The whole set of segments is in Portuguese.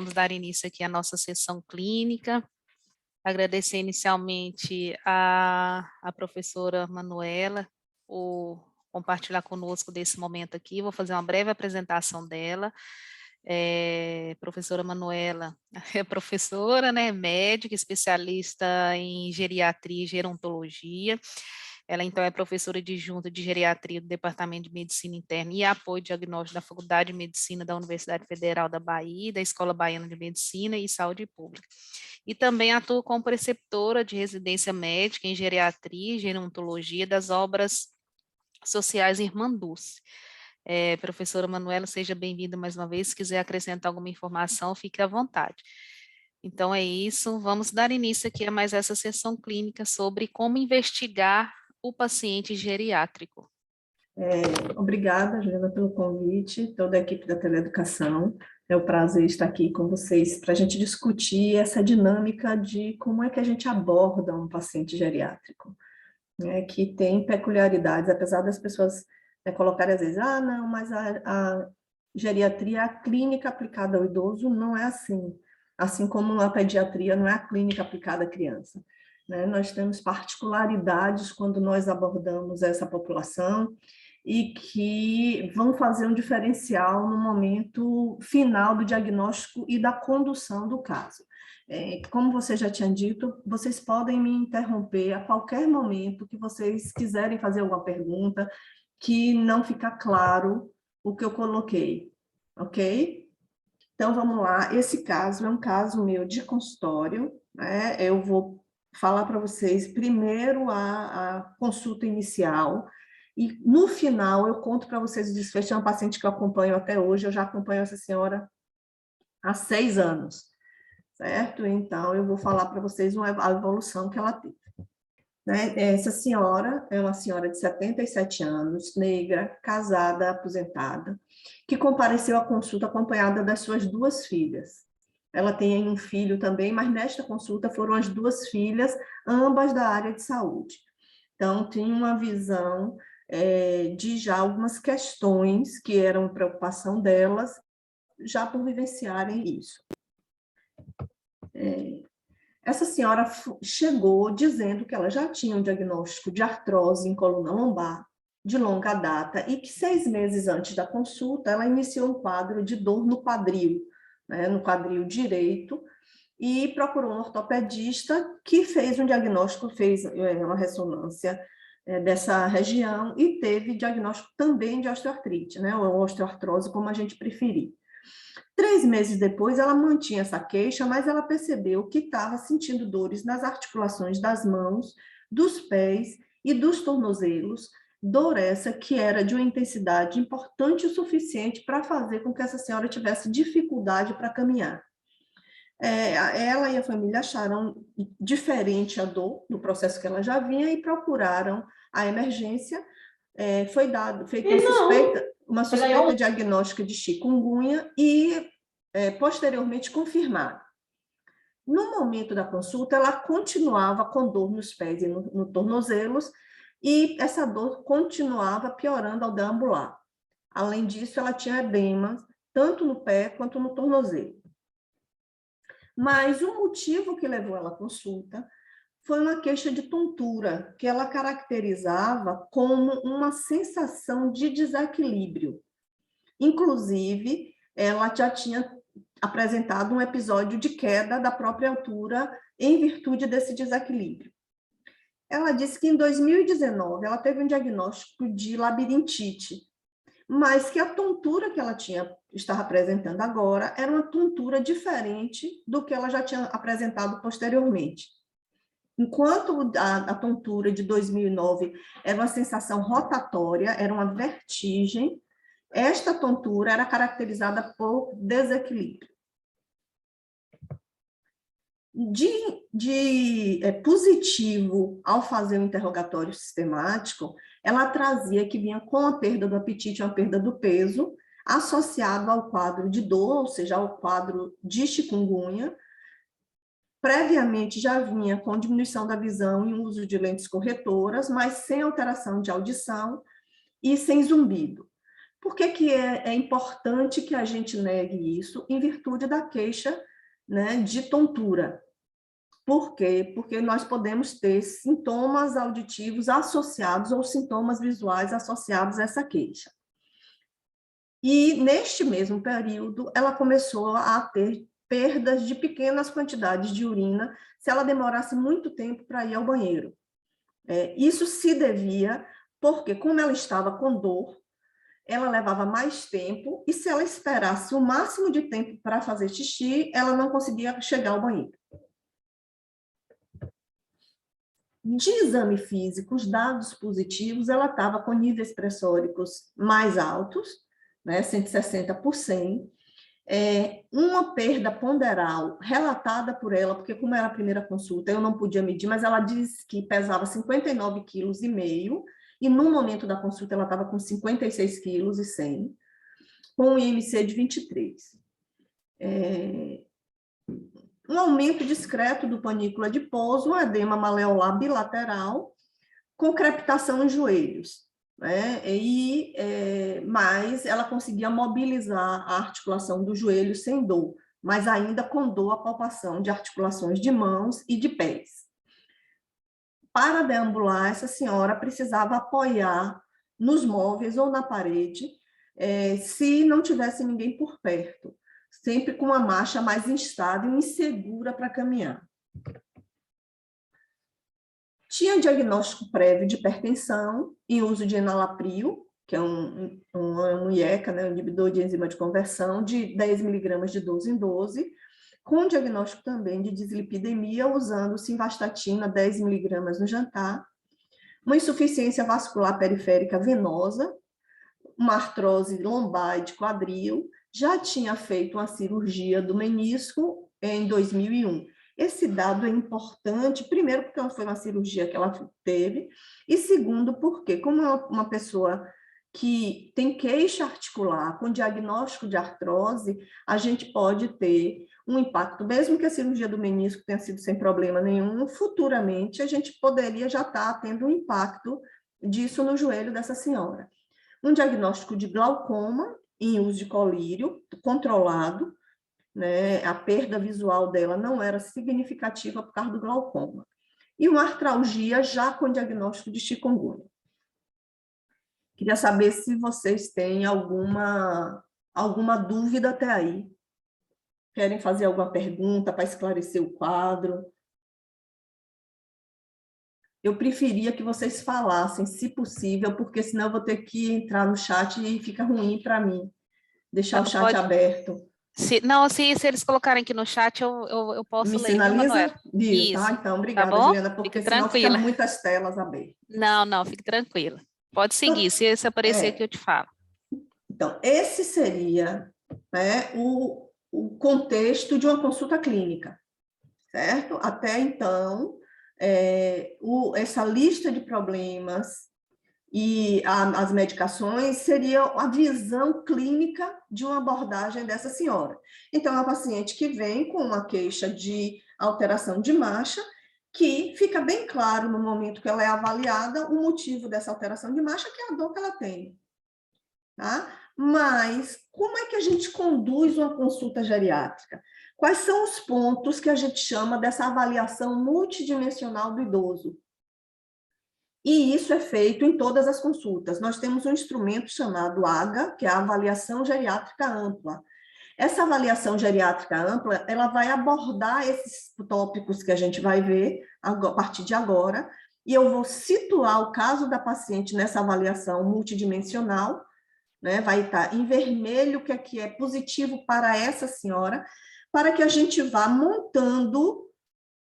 Vamos dar início aqui à nossa sessão clínica. Agradecer inicialmente a professora Manuela por compartilhar conosco desse momento aqui. Vou fazer uma breve apresentação dela. Professora Manuela é professora, né, médica, especialista em geriatria e gerontologia. Ela, então, é professora adjunta de geriatria do Departamento de Medicina Interna e Apoio Diagnóstico da Faculdade de Medicina da Universidade Federal da Bahia, da Escola Baiana de Medicina e Saúde Pública. E também atua como preceptora de residência médica em geriatria e gerontologia das obras sociais Irmã Dulce. Professora Manuela, seja bem-vinda mais uma vez. Se quiser acrescentar alguma informação, fique à vontade. Então é isso, vamos dar início aqui a mais essa sessão clínica sobre como investigar o paciente geriátrico. Obrigada, Juliana, pelo convite, toda a equipe da Teleeducação. É um prazer estar aqui com vocês para a gente discutir essa dinâmica de como é que a gente aborda um paciente geriátrico, né, que tem peculiaridades, apesar das pessoas colocarem às vezes, não, mas a geriatria, a clínica aplicada ao idoso não é assim como a pediatria não é a clínica aplicada à criança. Né? Nós temos particularidades quando nós abordamos essa população e que vão fazer um diferencial no momento final do diagnóstico e da condução do caso. Como você já tinha dito, vocês podem me interromper a qualquer momento que vocês quiserem fazer alguma pergunta que não ficar claro o que eu coloquei, ok? Então, vamos lá. Esse caso é um caso meu de consultório, né? Eu vou falar para vocês primeiro a consulta inicial e, no final, eu conto para vocês o desfecho. É uma paciente que eu acompanho até hoje, eu já acompanho essa senhora há 6 anos, certo? Então, eu vou falar para vocês a evolução que ela teve. Né? Essa senhora é uma senhora de 77 anos, negra, casada, aposentada, que compareceu à consulta acompanhada das suas 2 filhas. Ela tem um filho também, mas nesta consulta foram as 2 filhas, ambas da área de saúde. Então, tinha uma visão de já algumas questões que eram preocupação delas, já por vivenciarem isso. Essa senhora chegou dizendo que ela já tinha um diagnóstico de artrose em coluna lombar, de longa data, e que 6 meses antes da consulta, ela iniciou um quadro de dor no quadril, né, no quadril direito, e procurou um ortopedista que fez um diagnóstico, fez uma ressonância dessa região e teve diagnóstico também de osteoartrite, né, ou osteoartrose, como a gente preferir. 3 meses depois, ela mantinha essa queixa, mas ela percebeu que estava sentindo dores nas articulações das mãos, dos pés e dos tornozelos, dor essa que era de uma intensidade importante o suficiente para fazer com que essa senhora tivesse dificuldade para caminhar. Ela e a família acharam diferente a dor do processo que ela já vinha e procuraram a emergência. Foi feita uma suspeita diagnóstica de chikungunya e, posteriormente, confirmada. No momento da consulta, ela continuava com dor nos pés e no tornozelos, e essa dor continuava piorando ao deambular. Além disso, ela tinha edemas, tanto no pé quanto no tornozelo. Mas o motivo que levou ela à consulta foi uma queixa de tontura, que ela caracterizava como uma sensação de desequilíbrio. Inclusive, ela já tinha apresentado um episódio de queda da própria altura em virtude desse desequilíbrio. Ela disse que em 2019 ela teve um diagnóstico de labirintite, mas que a tontura que ela estava apresentando agora era uma tontura diferente do que ela já tinha apresentado posteriormente. Enquanto a tontura de 2009 era uma sensação rotatória, era uma vertigem, esta tontura era caracterizada por desequilíbrio. Positivo, ao fazer o interrogatório sistemático, ela trazia que vinha com a perda do apetite, uma perda do peso, associado ao quadro de dor, ou seja, ao quadro de chikungunya. Previamente já vinha com diminuição da visão e uso de lentes corretoras, mas sem alteração de audição e sem zumbido. Por que que é importante que a gente negue isso? Em virtude da queixa, né, de tontura. Por quê? Porque nós podemos ter sintomas auditivos associados ou sintomas visuais associados a essa queixa. E, neste mesmo período, ela começou a ter perdas de pequenas quantidades de urina se ela demorasse muito tempo para ir ao banheiro. Isso se devia porque, como ela estava com dor, ela levava mais tempo, e se ela esperasse o máximo de tempo para fazer xixi, ela não conseguia chegar ao banheiro. De exame físico, os dados positivos, ela estava com níveis pressóricos mais altos, né, 160 por 100, uma perda ponderal relatada por ela, porque como era a primeira consulta, eu não podia medir, mas ela disse que pesava 59,5 kg, e no momento da consulta ela estava com 56,1 kg, com um IMC de 23. Um aumento discreto do panícula adiposo, um edema maleolar bilateral, com crepitação nos joelhos, né? Mas ela conseguia mobilizar a articulação do joelho sem dor, mas ainda com dor a palpação de articulações de mãos e de pés. Para deambular, essa senhora precisava apoiar nos móveis ou na parede, se não tivesse ninguém por perto, sempre com uma marcha mais instável e insegura para caminhar. Tinha diagnóstico prévio de hipertensão e uso de enalapril, que é um IECA, né, um inibidor de enzima de conversão, de 10 mg de 12 em 12, com diagnóstico também de dislipidemia, usando simvastatina 10 mg no jantar, uma insuficiência vascular periférica venosa, uma artrose lombar e de quadril, já tinha feito uma cirurgia do menisco em 2001. Esse dado é importante, primeiro, porque foi uma cirurgia que ela teve, e segundo, porque, como é uma pessoa que tem queixa articular com diagnóstico de artrose, a gente pode ter um impacto, mesmo que a cirurgia do menisco tenha sido sem problema nenhum, futuramente a gente poderia já estar tendo um impacto disso no joelho dessa senhora. Um diagnóstico de glaucoma em uso de colírio controlado, né? A perda visual dela não era significativa por causa do glaucoma. E uma artralgia já com diagnóstico de chikungunya. Queria saber se vocês têm alguma dúvida até aí. Querem fazer alguma pergunta para esclarecer o quadro? Eu preferia que vocês falassem, se possível, porque senão eu vou ter que entrar no chat e fica ruim para mim, deixar o chat aberto. Se eles colocarem aqui no chat, eu posso ler, viu, Manuela? Isso. Tá, então, obrigada, tá bom? Juliana, porque Fique senão tranquila. fica muitas telas abertas. Não, fique tranquila. Pode seguir, então, se aparecer aqui eu te falo. Então, esse seria, né, o contexto de uma consulta clínica, certo? Até então, essa lista de problemas e as medicações seria a visão clínica de uma abordagem dessa senhora. Então, é uma paciente que vem com uma queixa de alteração de marcha, que fica bem claro no momento que ela é avaliada o motivo dessa alteração de marcha, que é a dor que ela tem. Tá? Mas como é que a gente conduz uma consulta geriátrica? Quais são os pontos que a gente chama dessa avaliação multidimensional do idoso? E isso é feito em todas as consultas. Nós temos um instrumento chamado AGA, que é a Avaliação Geriátrica Ampla. Essa avaliação geriátrica ampla, ela vai abordar esses tópicos que a gente vai ver a partir de agora, e eu vou situar o caso da paciente nessa avaliação multidimensional, né? Vai estar em vermelho o que é positivo para essa senhora, para que a gente vá montando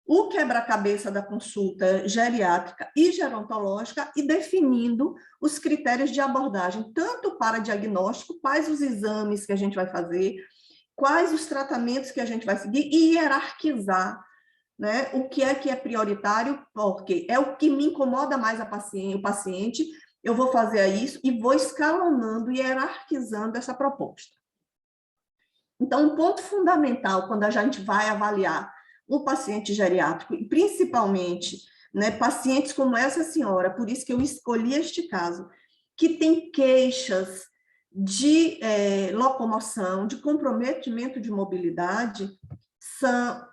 o quebra-cabeça da consulta geriátrica e gerontológica e definindo os critérios de abordagem, tanto para diagnóstico, quais os exames que a gente vai fazer, quais os tratamentos que a gente vai seguir e hierarquizar, né, o que é prioritário, porque é o que me incomoda mais o paciente, eu vou fazer isso e vou escalonando e hierarquizando essa proposta. Então, um ponto fundamental quando a gente vai avaliar o paciente geriátrico, e principalmente, né, pacientes como essa senhora, por isso que eu escolhi este caso, que tem queixas de locomoção, de comprometimento de mobilidade, são...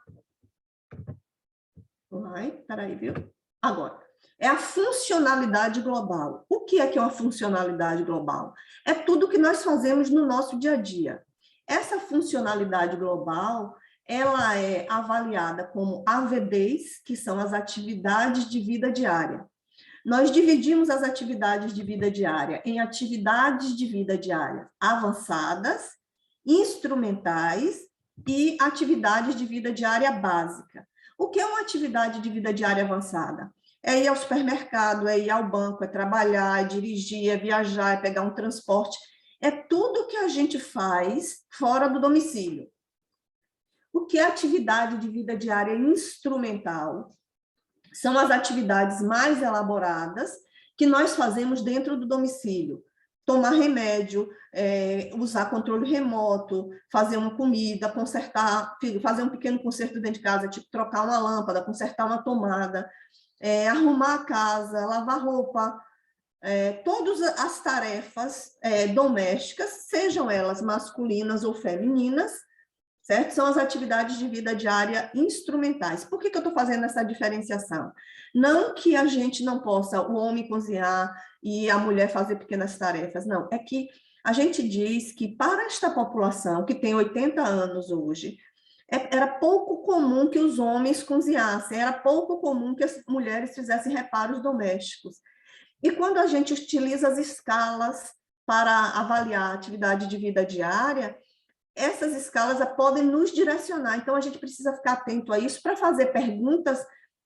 Peraí, viu? Agora, é a funcionalidade global. O que é uma funcionalidade global? É tudo que nós fazemos no nosso dia a dia. Essa funcionalidade global, ela é avaliada como AVDs, que são as atividades de vida diária. Nós dividimos as atividades de vida diária em atividades de vida diária avançadas, instrumentais e atividades de vida diária básica. O que é uma atividade de vida diária avançada? É ir ao supermercado, é ir ao banco, é trabalhar, é dirigir, é viajar, é pegar um transporte. É tudo que a gente faz fora do domicílio. O que é atividade de vida diária instrumental? São as atividades mais elaboradas que nós fazemos dentro do domicílio. Tomar remédio, usar controle remoto, fazer uma comida, consertar, fazer um pequeno conserto dentro de casa, tipo trocar uma lâmpada, consertar uma tomada, arrumar a casa, lavar roupa, todas as tarefas domésticas, sejam elas masculinas ou femininas, certo? São as atividades de vida diária instrumentais. Por que eu estou fazendo essa diferenciação? Não que a gente não possa, o homem cozinhar e a mulher fazer pequenas tarefas, não. É que a gente diz que para esta população, que tem 80 anos hoje, era pouco comum que os homens cozinhassem, era pouco comum que as mulheres fizessem reparos domésticos. E quando a gente utiliza as escalas para avaliar a atividade de vida diária, essas escalas podem nos direcionar. Então, a gente precisa ficar atento a isso para fazer perguntas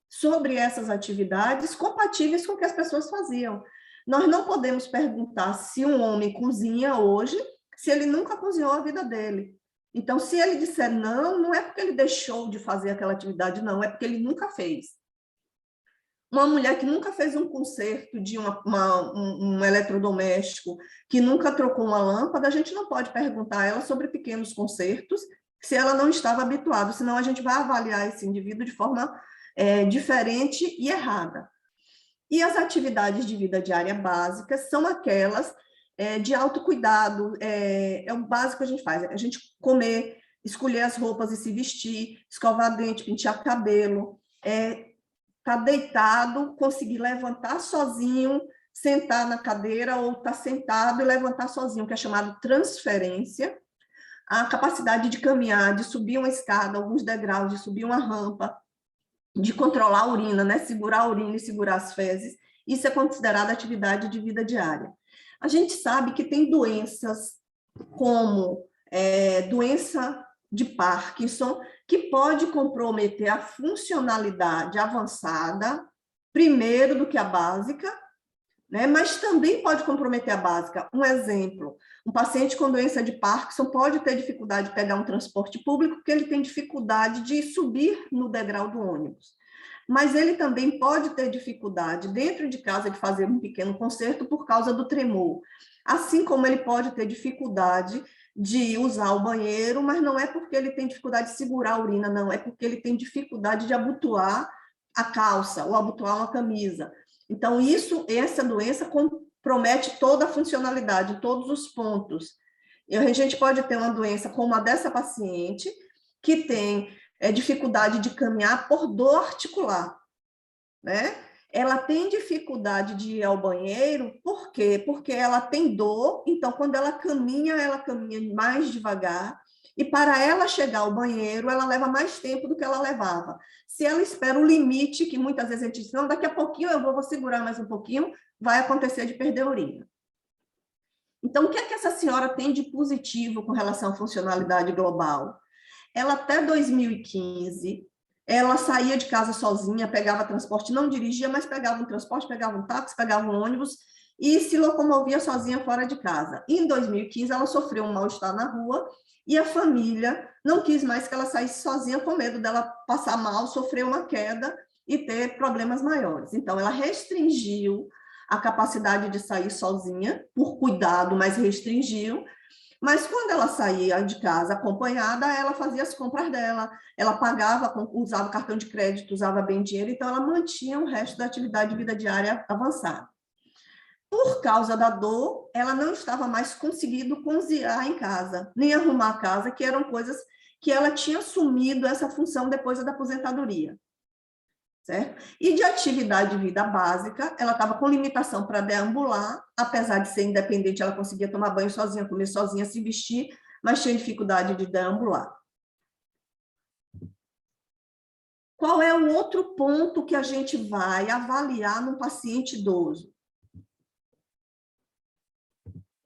sobre essas atividades compatíveis com o que as pessoas faziam. Nós não podemos perguntar se um homem cozinha hoje, se ele nunca cozinhou a vida dele. Então, se ele disser não, não é porque ele deixou de fazer aquela atividade, não, é porque ele nunca fez. Uma mulher que nunca fez um conserto de um eletrodoméstico, que nunca trocou uma lâmpada, a gente não pode perguntar a ela sobre pequenos consertos se ela não estava habituada, senão a gente vai avaliar esse indivíduo de forma diferente e errada. E as atividades de vida diária básicas são aquelas de autocuidado, é o básico que a gente faz, a gente comer, escolher as roupas e se vestir, escovar dente, pentear cabelo, tá deitado, conseguir levantar sozinho, sentar na cadeira ou tá sentado e levantar sozinho, que é chamado transferência, a capacidade de caminhar, de subir uma escada, alguns degraus, de subir uma rampa, de controlar a urina, né? Segurar a urina e segurar as fezes, isso é considerado atividade de vida diária. A gente sabe que tem doenças como doença de Parkinson, que pode comprometer a funcionalidade avançada, primeiro do que a básica, né? Mas também pode comprometer a básica. Um exemplo, um paciente com doença de Parkinson pode ter dificuldade de pegar um transporte público, porque ele tem dificuldade de subir no degrau do ônibus. Mas ele também pode ter dificuldade dentro de casa de fazer um pequeno conserto por causa do tremor. Assim como ele pode ter dificuldade de usar o banheiro, mas não é porque ele tem dificuldade de segurar a urina, não, é porque ele tem dificuldade de abotoar a calça ou abotoar uma camisa. Então, essa doença compromete toda a funcionalidade, todos os pontos. E a gente pode ter uma doença como a dessa paciente, que tem dificuldade de caminhar por dor articular, né? Ela tem dificuldade de ir ao banheiro, por quê? Porque ela tem dor, então quando ela caminha mais devagar, e para ela chegar ao banheiro, ela leva mais tempo do que ela levava. Se ela espera o limite, que muitas vezes a gente diz, não, daqui a pouquinho eu vou segurar mais um pouquinho, vai acontecer de perder a urina. Então, o que é que essa senhora tem de positivo com relação à funcionalidade global? Ela, até 2015, ela saía de casa sozinha, pegava transporte, não dirigia, mas pegava um transporte, pegava um táxi, pegava um ônibus e se locomovia sozinha fora de casa. E em 2015, ela sofreu um mal-estar na rua e a família não quis mais que ela saísse sozinha, com medo dela passar mal, sofrer uma queda e ter problemas maiores. Então, ela restringiu a capacidade de sair sozinha, por cuidado, mas restringiu. Mas quando ela saía de casa acompanhada, ela fazia as compras dela, ela pagava, usava cartão de crédito, usava bem dinheiro, então ela mantinha o resto da atividade de vida diária avançada. Por causa da dor, ela não estava mais conseguindo cozinhar em casa, nem arrumar a casa, que eram coisas que ela tinha assumido essa função depois da aposentadoria. Certo? E de atividade de vida básica, ela estava com limitação para deambular, apesar de ser independente, ela conseguia tomar banho sozinha, comer sozinha, se vestir, mas tinha dificuldade de deambular. Qual é o outro ponto que a gente vai avaliar num paciente idoso?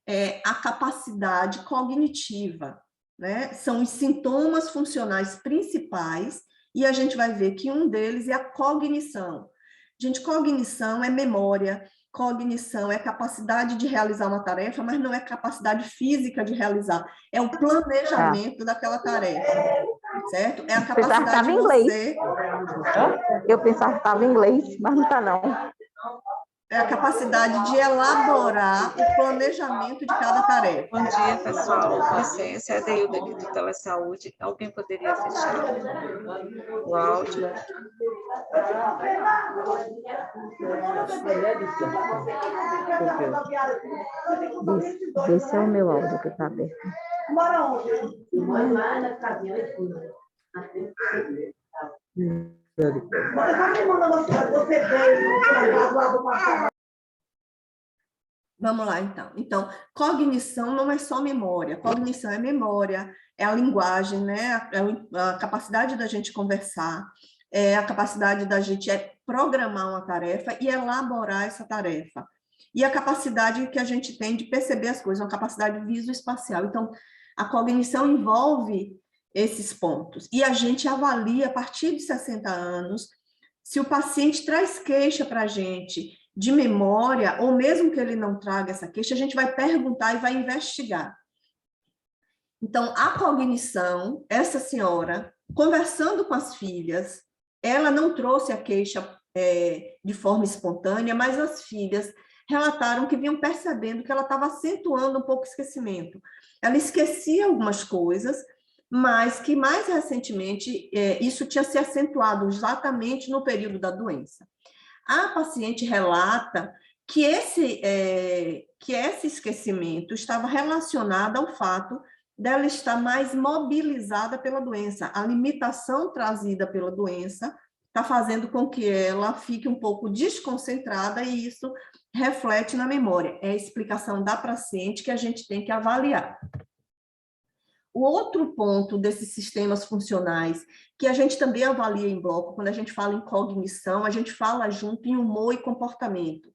É a capacidade cognitiva, né? São os sintomas funcionais principais, e a gente vai ver que um deles é a cognição. Gente, cognição é memória, cognição é capacidade de realizar uma tarefa, mas não é capacidade física de realizar, é o planejamento daquela tarefa, certo? É a capacidade de você... Eu pensava que estava em inglês, mas não está, não. É a capacidade de elaborar o planejamento de cada tarefa. Bom dia, pessoal. Com licença, é a Deilda aqui do Telesaúde. Alguém poderia fechar o áudio? Esse é o meu áudio que está aberto. Vamos lá, então. Então, cognição não é só memória. Cognição é memória, é a linguagem, né? É a capacidade da gente conversar, é a capacidade da gente programar uma tarefa e elaborar essa tarefa. E a capacidade que a gente tem de perceber as coisas, uma capacidade visoespacial. Então, a cognição envolve esses pontos. E a gente avalia, a partir de 60 anos, se o paciente traz queixa para a gente de memória, ou mesmo que ele não traga essa queixa, a gente vai perguntar e vai investigar. Então, a cognição, essa senhora, conversando com as filhas, ela não trouxe a queixa de forma espontânea, mas as filhas relataram que vinham percebendo que ela estava acentuando um pouco o esquecimento. Ela esquecia algumas coisas, mas que mais recentemente isso tinha se acentuado exatamente no período da doença. A paciente relata que esse esquecimento estava relacionado ao fato dela estar mais mobilizada pela doença. A limitação trazida pela doença está fazendo com que ela fique um pouco desconcentrada e isso reflete na memória. É a explicação da paciente que a gente tem que avaliar. O outro ponto desses sistemas funcionais, que a gente também avalia em bloco, quando a gente fala em cognição, a gente fala junto em humor e comportamento.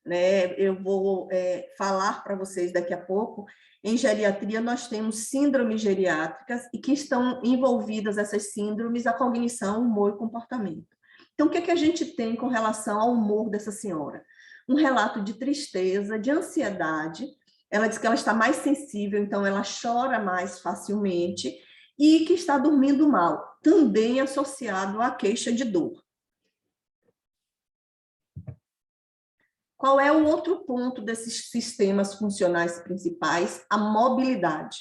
Né? Eu vou falar para vocês daqui a pouco, em geriatria nós temos síndromes geriátricas e que estão envolvidas essas síndromes, a cognição, humor e comportamento. Então, o que a gente tem com relação ao humor dessa senhora? Um relato de tristeza, de ansiedade. Ela diz que ela está mais sensível, então ela chora mais facilmente e que está dormindo mal, também associado à queixa de dor. Qual é o outro ponto desses sistemas funcionais principais? A mobilidade,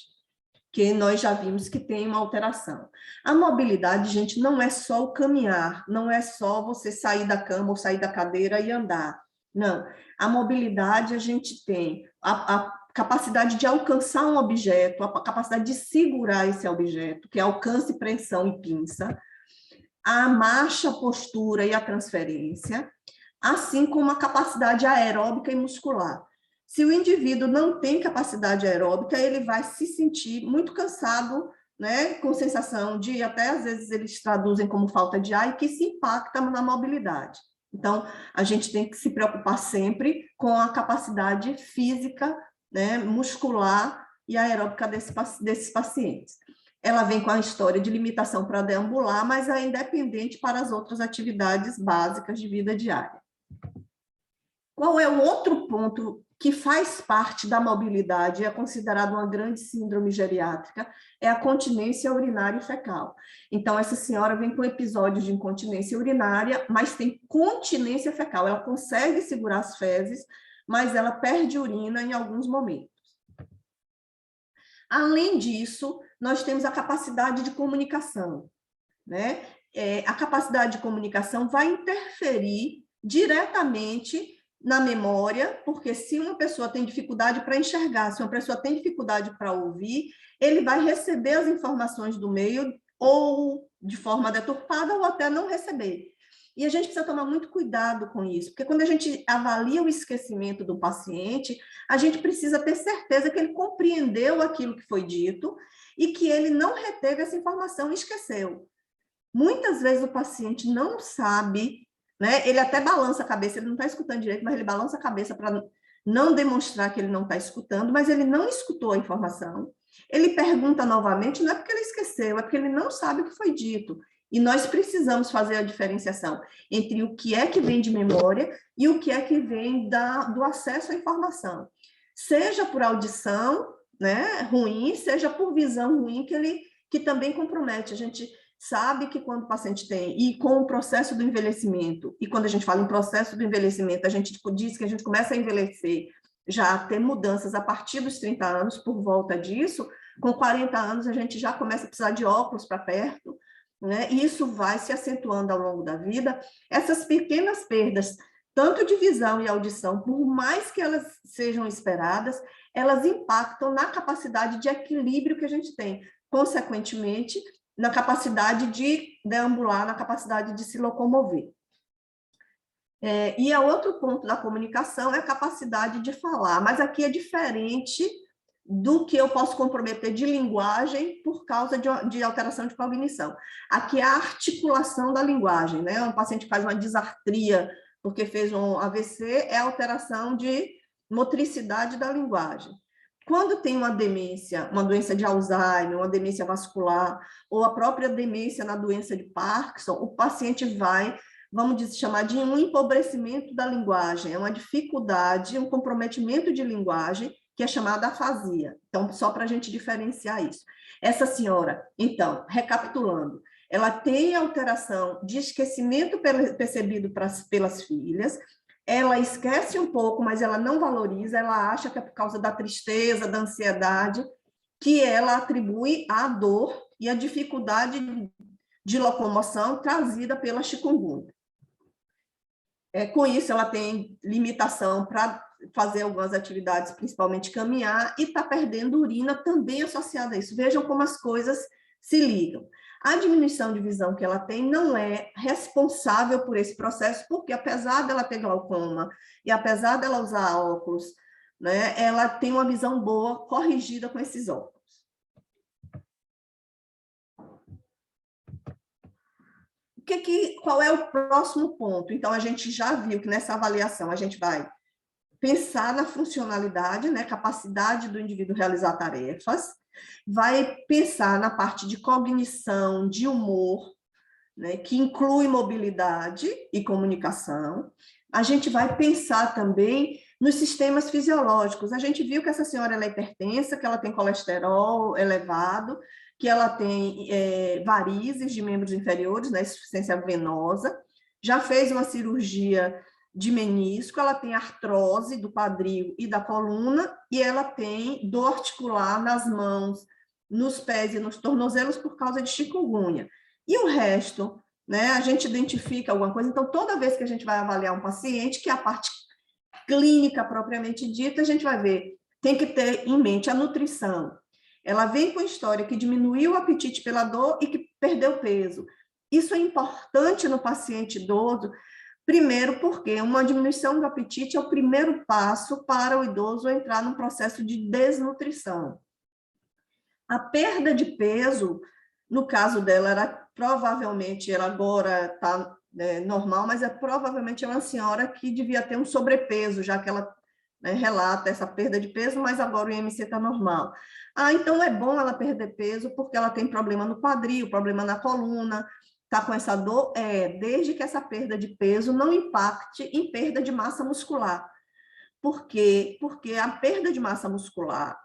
que nós já vimos que tem uma alteração. A mobilidade, gente, não é só o caminhar, não é só você sair da cama ou sair da cadeira e andar. Não, a mobilidade a gente tem a capacidade de alcançar um objeto, a capacidade de segurar esse objeto, que é alcance, pressão e pinça, a marcha, a postura e a transferência, assim como a capacidade aeróbica e muscular. Se o indivíduo não tem capacidade aeróbica, ele vai se sentir muito cansado, né, com sensação de, até às vezes eles traduzem como falta de ar, e que se impacta na mobilidade. Então, a gente tem que se preocupar sempre com a capacidade física, né, muscular e aeróbica desses pacientes. Ela vem com a história de limitação para deambular, mas é independente para as outras atividades básicas de vida diária. Qual é o outro ponto que faz parte da mobilidade e é considerado uma grande síndrome geriátrica? É a continência urinária e fecal. Então, essa senhora vem com episódios de incontinência urinária, mas tem continência fecal. Ela consegue segurar as fezes, mas ela perde urina em alguns momentos. Além disso, nós temos a capacidade de comunicação, né? A capacidade de comunicação vai interferir diretamente na memória, porque se uma pessoa tem dificuldade para enxergar, se uma pessoa tem dificuldade para ouvir, ele vai receber as informações do meio ou de forma deturpada ou até não receber. E a gente precisa tomar muito cuidado com isso, porque quando a gente avalia o esquecimento do paciente, a gente precisa ter certeza que ele compreendeu aquilo que foi dito e que ele não reteve essa informação e esqueceu. Muitas vezes o paciente não sabe, né? Ele até balança a cabeça, ele não está escutando direito, mas ele balança a cabeça para não demonstrar que ele não está escutando, mas ele não escutou a informação. Ele pergunta novamente, não é porque ele esqueceu, é porque ele não sabe o que foi dito. E nós precisamos fazer a diferenciação entre o que é que vem de memória e o que é que vem do acesso à informação. Seja por audição, né, ruim, seja por visão ruim, que também compromete. A gente sabe que quando o paciente tem, e com o processo do envelhecimento, e quando a gente fala em processo do envelhecimento, a gente diz que a gente começa a envelhecer, já a ter mudanças a partir dos 30 anos, por volta disso, com 40 anos a gente já começa a precisar de óculos para perto, né? E isso vai se acentuando ao longo da vida. Essas pequenas perdas, tanto de visão e audição, por mais que elas sejam esperadas, elas impactam na capacidade de equilíbrio que a gente tem, consequentemente, na capacidade de deambular, na capacidade de se locomover. E o outro ponto da comunicação é a capacidade de falar, mas aqui é diferente do que eu posso comprometer de linguagem por causa de alteração de cognição. Aqui é a articulação da linguagem, né? Um paciente faz uma disartria porque fez um AVC, é alteração de motricidade da linguagem. Quando tem uma demência, uma doença de Alzheimer, uma demência vascular, ou a própria demência na doença de Parkinson, o paciente vai, vamos chamar de um empobrecimento da linguagem, é uma dificuldade, um comprometimento de linguagem, que é chamada afasia. Então, só para a gente diferenciar isso. Essa senhora, então, recapitulando, ela tem alteração de esquecimento percebido pelas filhas, ela esquece um pouco, mas ela não valoriza, ela acha que é por causa da tristeza, da ansiedade, que ela atribui à dor e à dificuldade de locomoção trazida pela chikungunya. Com isso, ela tem limitação para fazer algumas atividades, principalmente caminhar, e está perdendo urina também associada a isso. Vejam como as coisas se ligam. A diminuição de visão que ela tem não é responsável por esse processo, porque apesar dela ter glaucoma e apesar dela usar óculos, né, ela tem uma visão boa, corrigida com esses óculos. Qual é o próximo ponto? Então, a gente já viu que nessa avaliação a gente vai pensar na funcionalidade, né, capacidade do indivíduo realizar tarefas, vai pensar na parte de cognição, de humor, né, que inclui mobilidade e comunicação. A gente vai pensar também nos sistemas fisiológicos. A gente viu que essa senhora ela é hipertensa, que ela tem colesterol elevado, que ela tem varizes de membros inferiores, né, insuficiência venosa, já fez uma cirurgia de menisco, ela tem artrose do quadril e da coluna, e ela tem dor articular nas mãos, nos pés e nos tornozelos por causa de chikungunya. E o resto, né, a gente identifica alguma coisa, então toda vez que a gente vai avaliar um paciente, que é a parte clínica propriamente dita, a gente vai ver, tem que ter em mente a nutrição. Ela vem com a história que diminuiu o apetite pela dor e que perdeu peso. Isso é importante no paciente idoso, primeiro porque uma diminuição do apetite é o primeiro passo para o idoso entrar num processo de desnutrição. A perda de peso, no caso dela, era provavelmente, ela agora está normal, mas provavelmente é uma senhora que devia ter um sobrepeso, já que ela relata essa perda de peso, mas agora o IMC está normal. Então é bom ela perder peso porque ela tem problema no quadril, problema na coluna, está com essa dor, desde que essa perda de peso não impacte em perda de massa muscular. Por quê? Porque a perda de massa muscular,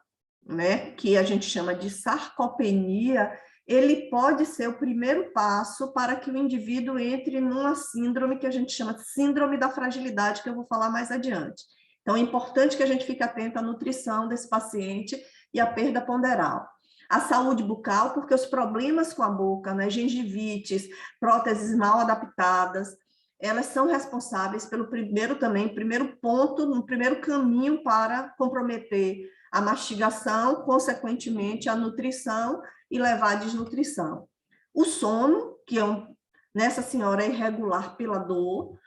né, que a gente chama de sarcopenia, ele pode ser o primeiro passo para que o indivíduo entre numa síndrome que a gente chama de síndrome da fragilidade, que eu vou falar mais adiante. Então, é importante que a gente fique atento à nutrição desse paciente e à perda ponderal. A saúde bucal, porque os problemas com a boca, né, gengivites, próteses mal adaptadas, elas são responsáveis pelo primeiro ponto, no primeiro caminho para comprometer a mastigação, consequentemente a nutrição e levar à desnutrição. O sono, que nessa senhora é irregular pela dor,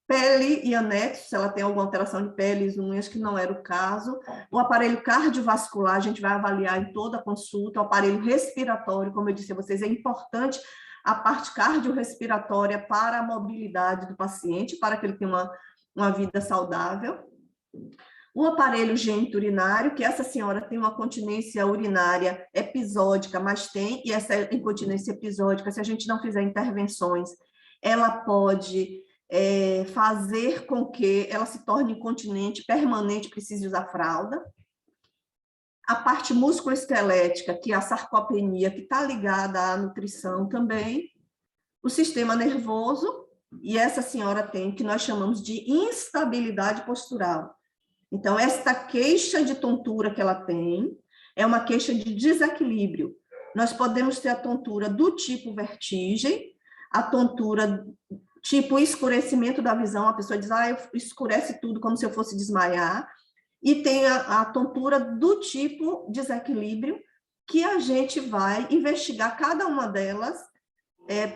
pele e anexos, se ela tem alguma alteração de pele, unhas, que não era o caso. O aparelho cardiovascular, a gente vai avaliar em toda a consulta. O aparelho respiratório, como eu disse a vocês, é importante a parte cardiorrespiratória para a mobilidade do paciente, para que ele tenha uma vida saudável. O aparelho geniturinário, que essa senhora tem uma continência urinária episódica, mas tem, e essa incontinência episódica, se a gente não fizer intervenções, ela pode fazer com que ela se torne incontinente permanente, precise usar fralda. A parte musculoesquelética, que é a sarcopenia, que está ligada à nutrição também. O sistema nervoso, e essa senhora tem, que nós chamamos de instabilidade postural. Então, esta queixa de tontura que ela tem é uma queixa de desequilíbrio. Nós podemos ter a tontura do tipo vertigem, a tontura tipo escurecimento da visão, a pessoa diz, escurece tudo como se eu fosse desmaiar, e tem a tontura do tipo desequilíbrio, que a gente vai investigar cada uma delas,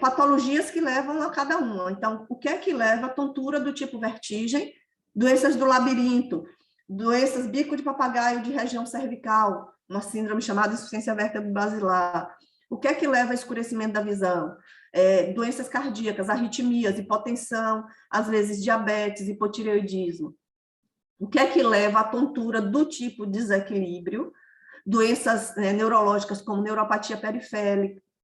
patologias que levam a cada uma. Então, o que é que leva a tontura do tipo vertigem? Doenças do labirinto, doenças bico de papagaio de região cervical, uma síndrome chamada insuficiência vértebro-basilar. O que é que leva a escurecimento da visão? Doenças cardíacas, arritmias, hipotensão, às vezes diabetes, hipotireoidismo. O que é que leva à tontura do tipo desequilíbrio? Doenças neurológicas como neuropatia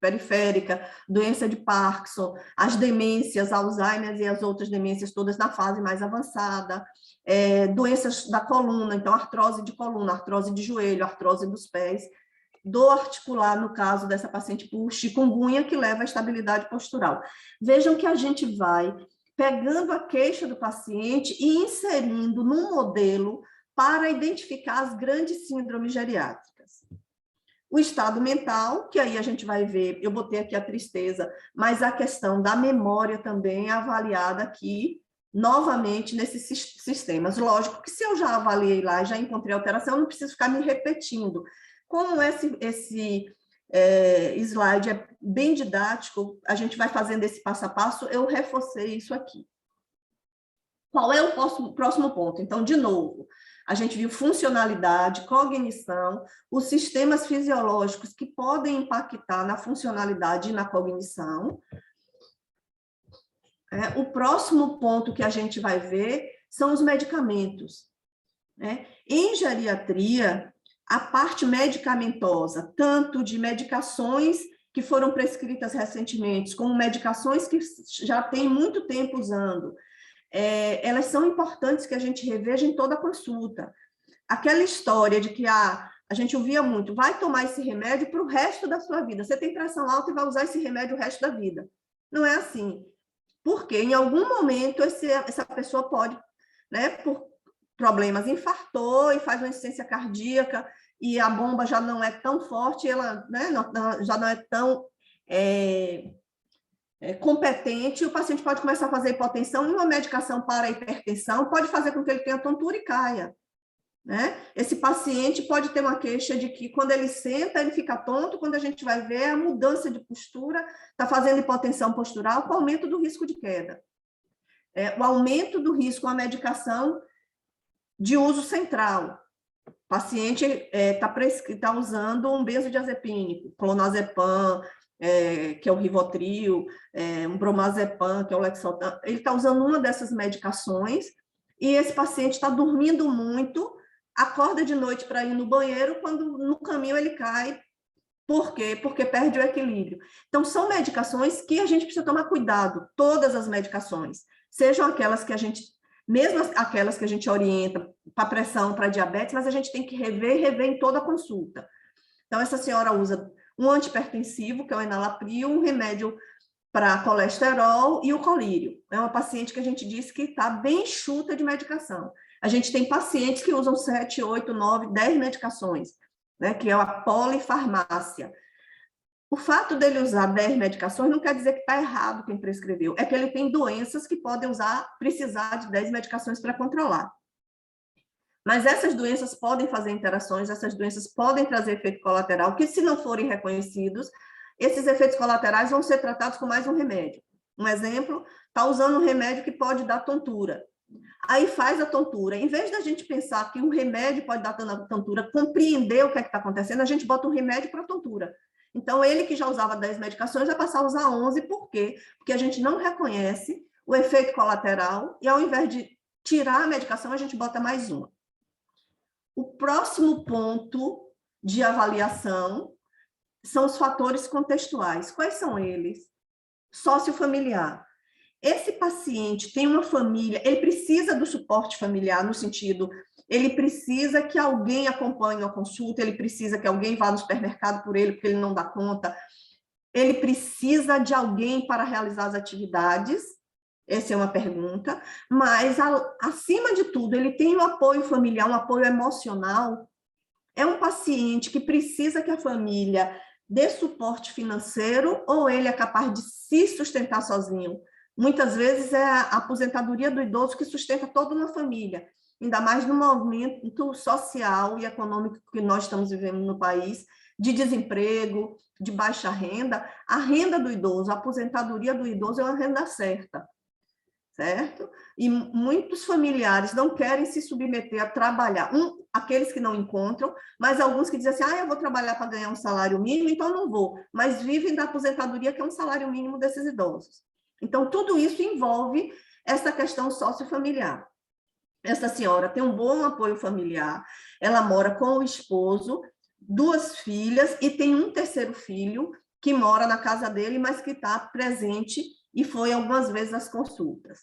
periférica, doença de Parkinson, as demências, Alzheimer e as outras demências todas na fase mais avançada, doenças da coluna, então artrose de coluna, artrose de joelho, artrose dos pés, dor articular, no caso dessa paciente por chikungunya, que leva à estabilidade postural. Vejam que a gente vai pegando a queixa do paciente e inserindo num modelo para identificar as grandes síndromes geriátricas. O estado mental, que aí a gente vai ver, eu botei aqui a tristeza, mas a questão da memória também é avaliada aqui, novamente, nesses sistemas. Lógico que se eu já avaliei lá, já encontrei alteração, eu não preciso ficar me repetindo. Como esse slide é bem didático, a gente vai fazendo esse passo a passo, eu reforcei isso aqui. Qual é o próximo ponto? Então, de novo, a gente viu funcionalidade, cognição, os sistemas fisiológicos que podem impactar na funcionalidade e na cognição. O próximo ponto que a gente vai ver são os medicamentos. Em geriatria, a parte medicamentosa, tanto de medicações que foram prescritas recentemente, como medicações que já tem muito tempo usando, elas são importantes que a gente reveja em toda a consulta. Aquela história de que a gente ouvia muito, vai tomar esse remédio para o resto da sua vida, você tem pressão alta e vai usar esse remédio o resto da vida. Não é assim. Porque em algum momento essa pessoa pode, por problemas, infartou e faz uma insuficiência cardíaca e a bomba já não é tão forte, ela já não é tão competente, o paciente pode começar a fazer hipotensão e uma medicação para a hipertensão pode fazer com que ele tenha tontura e caia. Esse paciente pode ter uma queixa de que quando ele senta, ele fica tonto, quando a gente vai ver a mudança de postura, está fazendo hipotensão postural com aumento do risco de queda. O aumento do risco, a medicação de uso central. O paciente está usando um benzodiazepínico, clonazepam, que é o Rivotril, um bromazepam, que é o Lexotan. Ele está usando uma dessas medicações e esse paciente está dormindo muito, acorda de noite para ir no banheiro, quando no caminho ele cai. Por quê? Porque perde o equilíbrio. Então, são medicações que a gente precisa tomar cuidado, todas as medicações, sejam aquelas que a gente, mesmo aquelas que a gente orienta para pressão, para diabetes, mas a gente tem que rever em toda a consulta. Então, essa senhora usa um antihipertensivo, que é o enalapril, um remédio para colesterol e o colírio. É uma paciente que a gente disse que está bem enxuta de medicação. A gente tem pacientes que usam 7, 8, 9, 10 medicações, que é a polifarmácia. O fato dele usar 10 medicações não quer dizer que está errado quem prescreveu, é que ele tem doenças que podem precisar de 10 medicações para controlar. Mas essas doenças podem fazer interações, essas doenças podem trazer efeito colateral, que se não forem reconhecidos, esses efeitos colaterais vão ser tratados com mais um remédio. Um exemplo, está usando um remédio que pode dar tontura. Aí faz a tontura. Em vez da gente pensar que um remédio pode dar tontura, compreender o que é que está acontecendo, a gente bota um remédio para tontura. Então, ele que já usava 10 medicações vai passar a usar 11. Por quê? Porque a gente não reconhece o efeito colateral e, ao invés de tirar a medicação, a gente bota mais uma. O próximo ponto de avaliação são os fatores contextuais. Quais são eles? Sociofamiliar. Esse paciente tem uma família, ele precisa do suporte familiar, no sentido, ele precisa que alguém acompanhe a consulta, ele precisa que alguém vá no supermercado por ele, porque ele não dá conta, ele precisa de alguém para realizar as atividades, essa é uma pergunta, mas, acima de tudo, ele tem um apoio familiar, um apoio emocional, é um paciente que precisa que a família dê suporte financeiro ou ele é capaz de se sustentar sozinho. Muitas vezes é a aposentadoria do idoso que sustenta toda uma família, ainda mais no momento social e econômico que nós estamos vivendo no país, de desemprego, de baixa renda. A renda do idoso, a aposentadoria do idoso é uma renda certa, certo? E muitos familiares não querem se submeter a trabalhar, aqueles que não encontram, mas alguns que dizem assim, eu vou trabalhar para ganhar um salário mínimo, então não vou, mas vivem da aposentadoria, que é um salário mínimo desses idosos. Então, tudo isso envolve essa questão sociofamiliar. Essa senhora tem um bom apoio familiar, ela mora com o esposo, 2 filhas e tem um terceiro filho que mora na casa dele, mas que está presente e foi algumas vezes às consultas.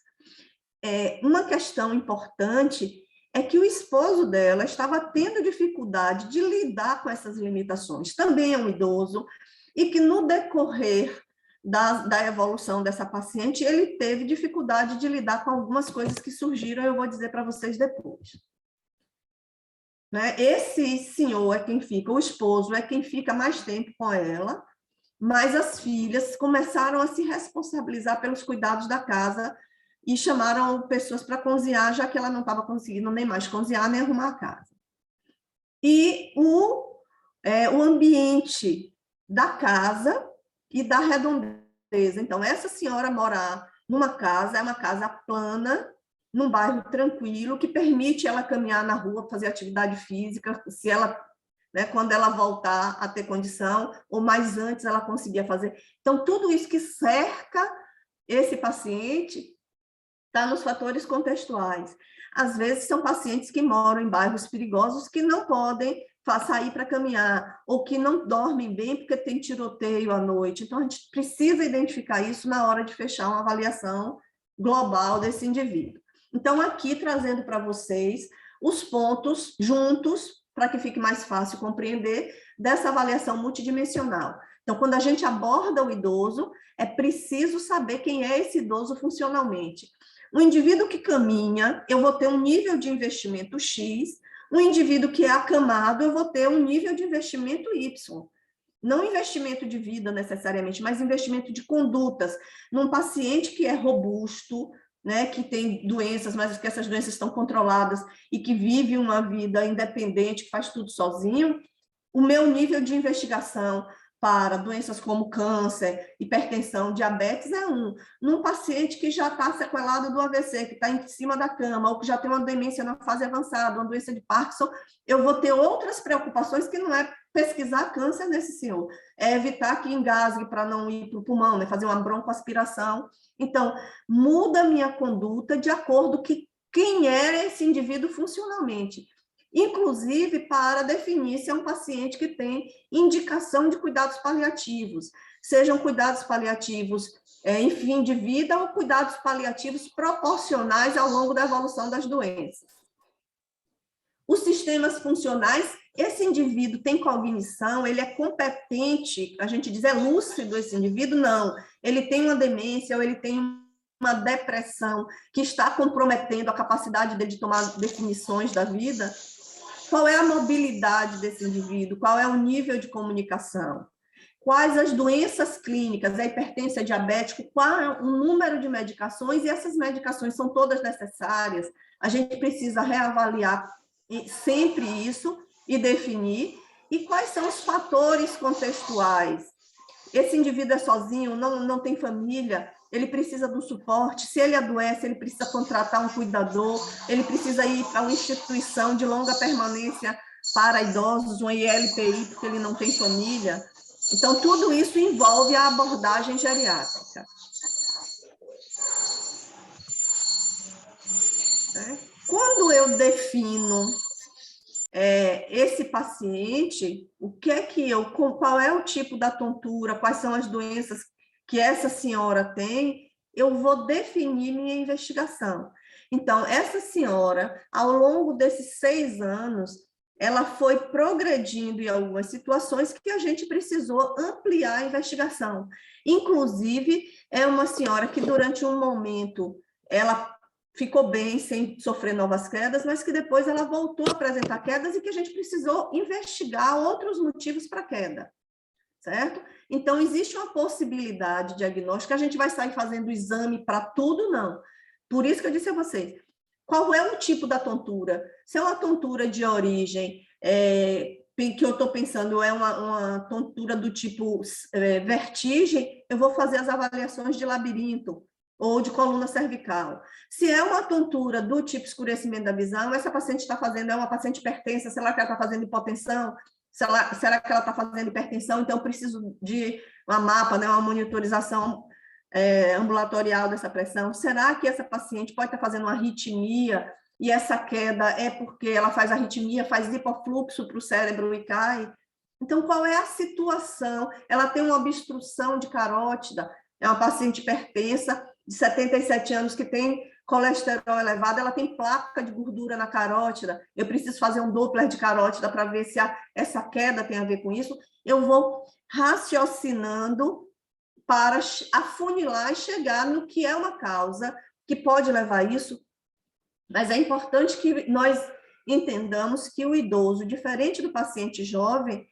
Uma questão importante é que o esposo dela estava tendo dificuldade de lidar com essas limitações. Também é um idoso e que no decorrer da evolução dessa paciente, ele teve dificuldade de lidar com algumas coisas que surgiram, eu vou dizer para vocês depois. Né? Esse senhor é quem fica, o esposo é quem fica mais tempo com ela, mas as filhas começaram a se responsabilizar pelos cuidados da casa e chamaram pessoas para cozinhar, já que ela não estava conseguindo nem mais cozinhar, nem arrumar a casa. E o ambiente da casa e da redondeza. Então, essa senhora morar numa casa, é uma casa plana, num bairro tranquilo, que permite ela caminhar na rua, fazer atividade física, se ela, né, quando ela voltar a ter condição, ou mais antes ela conseguia fazer. Então, tudo isso que cerca esse paciente está nos fatores contextuais. Às vezes, são pacientes que moram em bairros perigosos que não podem sair para caminhar, ou que não dormem bem porque tem tiroteio à noite. Então, a gente precisa identificar isso na hora de fechar uma avaliação global desse indivíduo. Então, aqui, trazendo para vocês os pontos juntos, para que fique mais fácil compreender, dessa avaliação multidimensional. Então, quando a gente aborda o idoso, é preciso saber quem é esse idoso funcionalmente. Um indivíduo que caminha, eu vou ter um nível de investimento X, um indivíduo que é acamado, eu vou ter um nível de investimento Y. Não investimento de vida necessariamente, mas investimento de condutas. Num paciente que é robusto, né, que tem doenças, mas que essas doenças estão controladas e que vive uma vida independente, que faz tudo sozinho, o meu nível de investigação para doenças como câncer, hipertensão, diabetes é 1. Num paciente que já está sequelado do AVC, que está em cima da cama, ou que já tem uma demência na fase avançada, uma doença de Parkinson, eu vou ter outras preocupações que não é pesquisar câncer nesse senhor, é evitar que engasgue para não ir para o pulmão, né? Fazer uma broncoaspiração. Então, muda a minha conduta de acordo com quem é esse indivíduo funcionalmente. Inclusive para definir se é um paciente que tem indicação de cuidados paliativos, sejam cuidados paliativos em fim de vida ou cuidados paliativos proporcionais ao longo da evolução das doenças. Os sistemas funcionais, esse indivíduo tem cognição, ele é competente, a gente diz é lúcido esse indivíduo? Não, ele tem uma demência ou ele tem uma depressão que está comprometendo a capacidade dele de tomar definições da vida. Qual é a mobilidade desse indivíduo? Qual é o nível de comunicação? quais as doenças clínicas, a hipertensão, diabético, qual é o número de medicações, e essas medicações são todas necessárias, a gente precisa reavaliar sempre isso e definir, e quais são os fatores contextuais. Esse indivíduo é sozinho, não tem família, ele precisa do suporte, se ele adoece, ele precisa contratar um cuidador, ele precisa ir para uma instituição de longa permanência para idosos, uma ILPI, porque ele não tem família. Então, tudo isso envolve a abordagem geriátrica. Quando eu defino esse paciente, qual é o tipo da tontura, quais são as doenças que essa senhora tem, eu vou definir minha investigação. Então, essa senhora, ao longo desses 6 anos, ela foi progredindo em algumas situações que a gente precisou ampliar a investigação. Inclusive, é uma senhora que, durante um momento, ela ficou bem, sem sofrer novas quedas, mas que depois ela voltou a apresentar quedas e que a gente precisou investigar outros motivos para a queda, certo? Então, existe uma possibilidade diagnóstica, a gente vai sair fazendo exame para tudo, não. Por isso que eu disse a vocês, qual é o tipo da tontura? Se é uma tontura de origem, que eu estou pensando é uma tontura do tipo vertigem, eu vou fazer as avaliações de labirinto ou de coluna cervical. Se é uma tontura do tipo escurecimento da visão, essa paciente está fazendo, é uma paciente hipertensa, será que ela está fazendo hipotensão? Será que ela está fazendo hipertensão? Então, eu preciso de uma mapa, né, uma monitorização ambulatorial dessa pressão. Será que essa paciente pode estar fazendo uma arritmia e essa queda é porque ela faz arritmia, faz hipofluxo para o cérebro e cai? Então, qual é a situação? Ela tem uma obstrução de carótida, é uma paciente hipertensa, de 77 anos, que tem colesterol elevado, ela tem placa de gordura na carótida, eu preciso fazer um Doppler de carótida para ver se essa queda tem a ver com isso. Eu vou raciocinando para afunilar e chegar no que é uma causa que pode levar a isso, mas é importante que nós entendamos que o idoso, diferente do paciente jovem,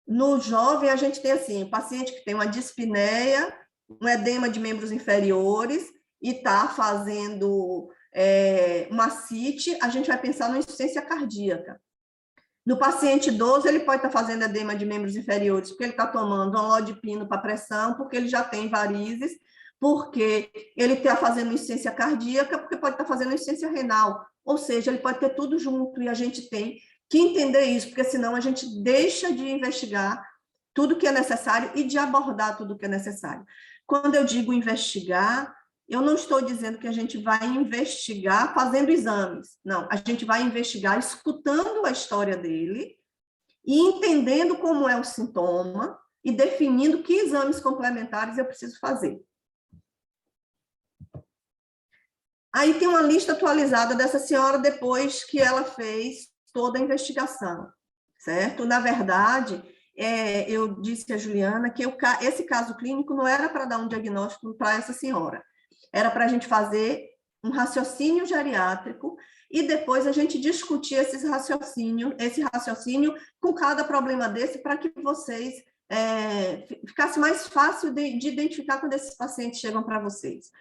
no jovem a gente tem assim, o paciente que tem uma dispneia, um edema de membros inferiores e está fazendo uma CIT, a gente vai pensar na insuficiência cardíaca. No paciente idoso, ele pode estar fazendo edema de membros inferiores, porque ele está tomando amlodipino para pressão, porque ele já tem varizes, porque ele está fazendo insuficiência cardíaca, porque pode estar fazendo insuficiência renal. Ou seja, ele pode ter tudo junto, e a gente tem que entender isso, porque senão a gente deixa de investigar tudo que é necessário e de abordar tudo que é necessário. Quando eu digo investigar, eu não estou dizendo que a gente vai investigar fazendo exames. Não, a gente vai investigar escutando a história dele e entendendo como é o sintoma e definindo que exames complementares eu preciso fazer. Aí tem uma lista atualizada dessa senhora depois que ela fez toda a investigação, certo? Na verdade, eu disse a Juliana que esse caso clínico não era para dar um diagnóstico para essa senhora. Era para a gente fazer um raciocínio geriátrico e depois a gente discutir esse raciocínio com cada problema desse, para que vocês ficasse mais fácil de identificar quando esses pacientes chegam para vocês.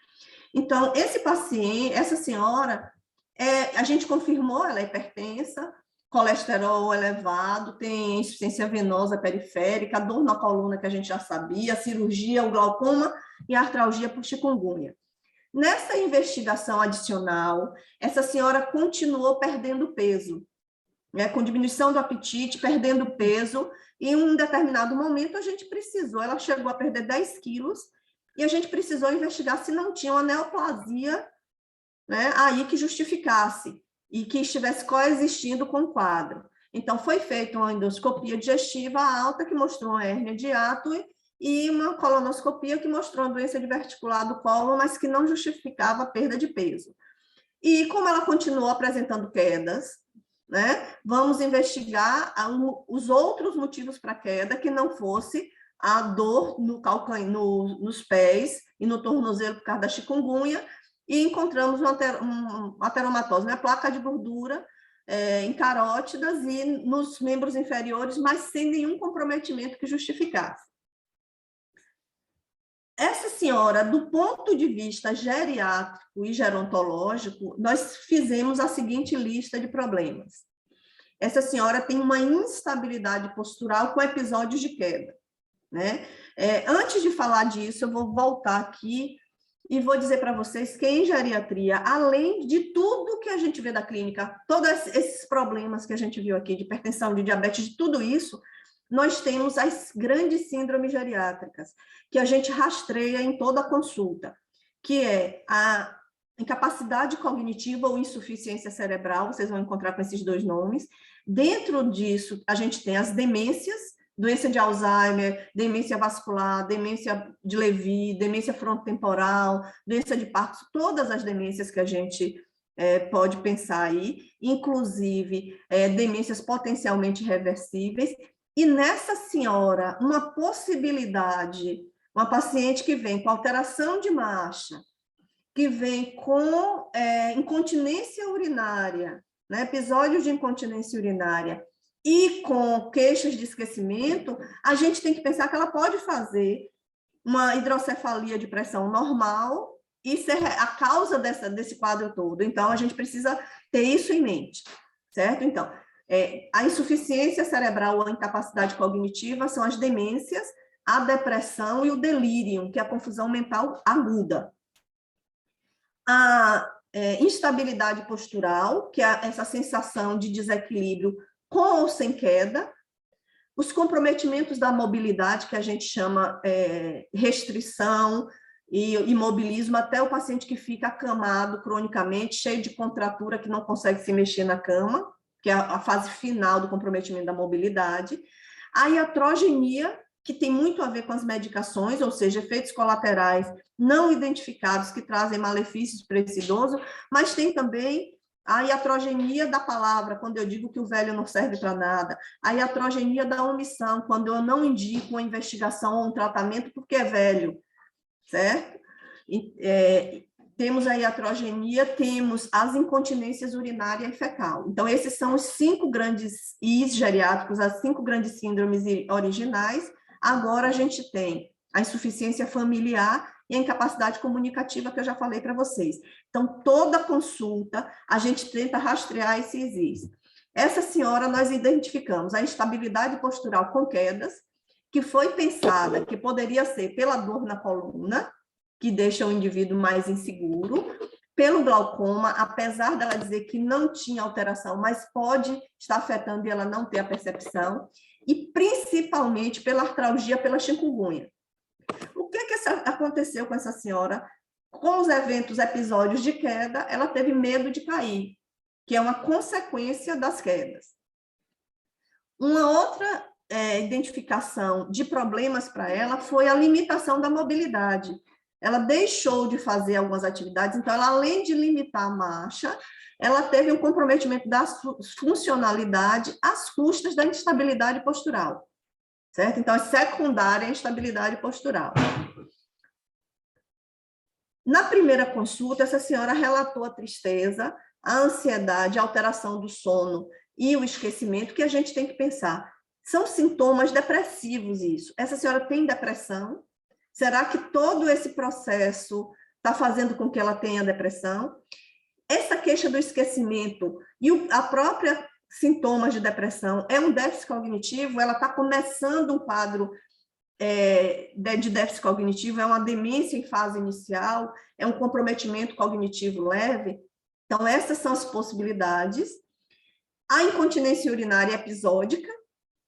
Então, essa senhora, a gente confirmou, ela é hipertensa, colesterol elevado, tem insuficiência venosa periférica, dor na coluna que a gente já sabia, cirurgia, o glaucoma e a artralgia por chikungunya. Nessa investigação adicional, essa senhora continuou perdendo peso, né, com diminuição do apetite, perdendo peso, e em um determinado momento ela chegou a perder 10 quilos, e a gente precisou investigar se não tinha uma neoplasia, né, aí que justificasse, e que estivesse coexistindo com o quadro. Então, foi feita uma endoscopia digestiva alta, que mostrou uma hérnia de hiato, e uma colonoscopia que mostrou uma doença diverticular do cólon, mas que não justificava a perda de peso. E como ela continuou apresentando quedas, né, vamos investigar os outros motivos para a queda, que não fosse a dor no nos pés e no tornozelo por causa da chikungunya, e encontramos uma ateromatose, né, placa de gordura em carótidas e nos membros inferiores, mas sem nenhum comprometimento que justificasse. essa senhora, do ponto de vista geriátrico e gerontológico, nós fizemos a seguinte lista de problemas. Essa senhora tem uma instabilidade postural com episódios de queda, né? Antes de falar disso, eu vou voltar aqui e vou dizer para vocês que em geriatria, além de tudo que a gente vê da clínica, todos esses problemas que a gente viu aqui, de hipertensão, de diabetes, de tudo isso, nós temos as grandes síndromes geriátricas, que a gente rastreia em toda a consulta, que é a incapacidade cognitiva ou insuficiência cerebral, vocês vão encontrar com esses dois nomes. Dentro disso, a gente tem as demências, doença de Alzheimer, demência vascular, demência de Lewy, demência frontotemporal, doença de Parkinson, todas as demências que a gente pode pensar aí, inclusive demências potencialmente reversíveis. E nessa senhora, uma possibilidade, uma paciente que vem com alteração de marcha, que vem com incontinência urinária, né, episódios de incontinência urinária, e com queixas de esquecimento, a gente tem que pensar que ela pode fazer uma hidrocefalia de pressão normal e ser a causa desse quadro todo. Então, a gente precisa ter isso em mente, certo? Então, a insuficiência cerebral ou a incapacidade cognitiva são as demências, a depressão e o delírio, que é a confusão mental aguda. A instabilidade postural, que é essa sensação de desequilíbrio com ou sem queda. Os comprometimentos da mobilidade, que a gente chama restrição e imobilismo, até o paciente que fica acamado cronicamente, cheio de contratura, que não consegue se mexer na cama, que é a fase final do comprometimento da mobilidade. A iatrogenia, que tem muito a ver com as medicações, ou seja, efeitos colaterais não identificados que trazem malefícios para esse idoso, mas tem também a iatrogenia da palavra, quando eu digo que o velho não serve para nada, a iatrogenia da omissão, quando eu não indico uma investigação ou um tratamento porque é velho, certo? Temos a iatrogenia, temos as incontinências urinária e fecal. Então, esses são os 5 grandes Is geriátricos, as 5 grandes síndromes originais. Agora a gente tem a insuficiência familiar e a incapacidade comunicativa, que eu já falei para vocês. Então, toda consulta, a gente tenta rastrear esses Is. Essa senhora, nós identificamos a instabilidade postural com quedas, que foi pensada que poderia ser pela dor na coluna, que deixa o indivíduo mais inseguro, pelo glaucoma, apesar dela dizer que não tinha alteração, mas pode estar afetando e ela não ter a percepção, e principalmente pela artralgia, pela chikungunya. O que aconteceu com essa senhora? Com os episódios de queda, ela teve medo de cair, que é uma consequência das quedas. Uma outra identificação de problemas para ela foi a limitação da mobilidade. Ela deixou de fazer algumas atividades, então ela, além de limitar a marcha, ela teve um comprometimento da funcionalidade às custas da instabilidade postural, certo? Então, é secundária a instabilidade postural. Na primeira consulta, essa senhora relatou a tristeza, a ansiedade, a alteração do sono e o esquecimento, que a gente tem que pensar. São sintomas depressivos isso. Essa senhora tem depressão? Será que todo esse processo está fazendo com que ela tenha depressão? Essa queixa do esquecimento e a própria sintomas de depressão é um déficit cognitivo? Ela está começando um quadro de déficit cognitivo, é uma demência em fase inicial, é um comprometimento cognitivo leve? Então, essas são as possibilidades. A incontinência urinária episódica,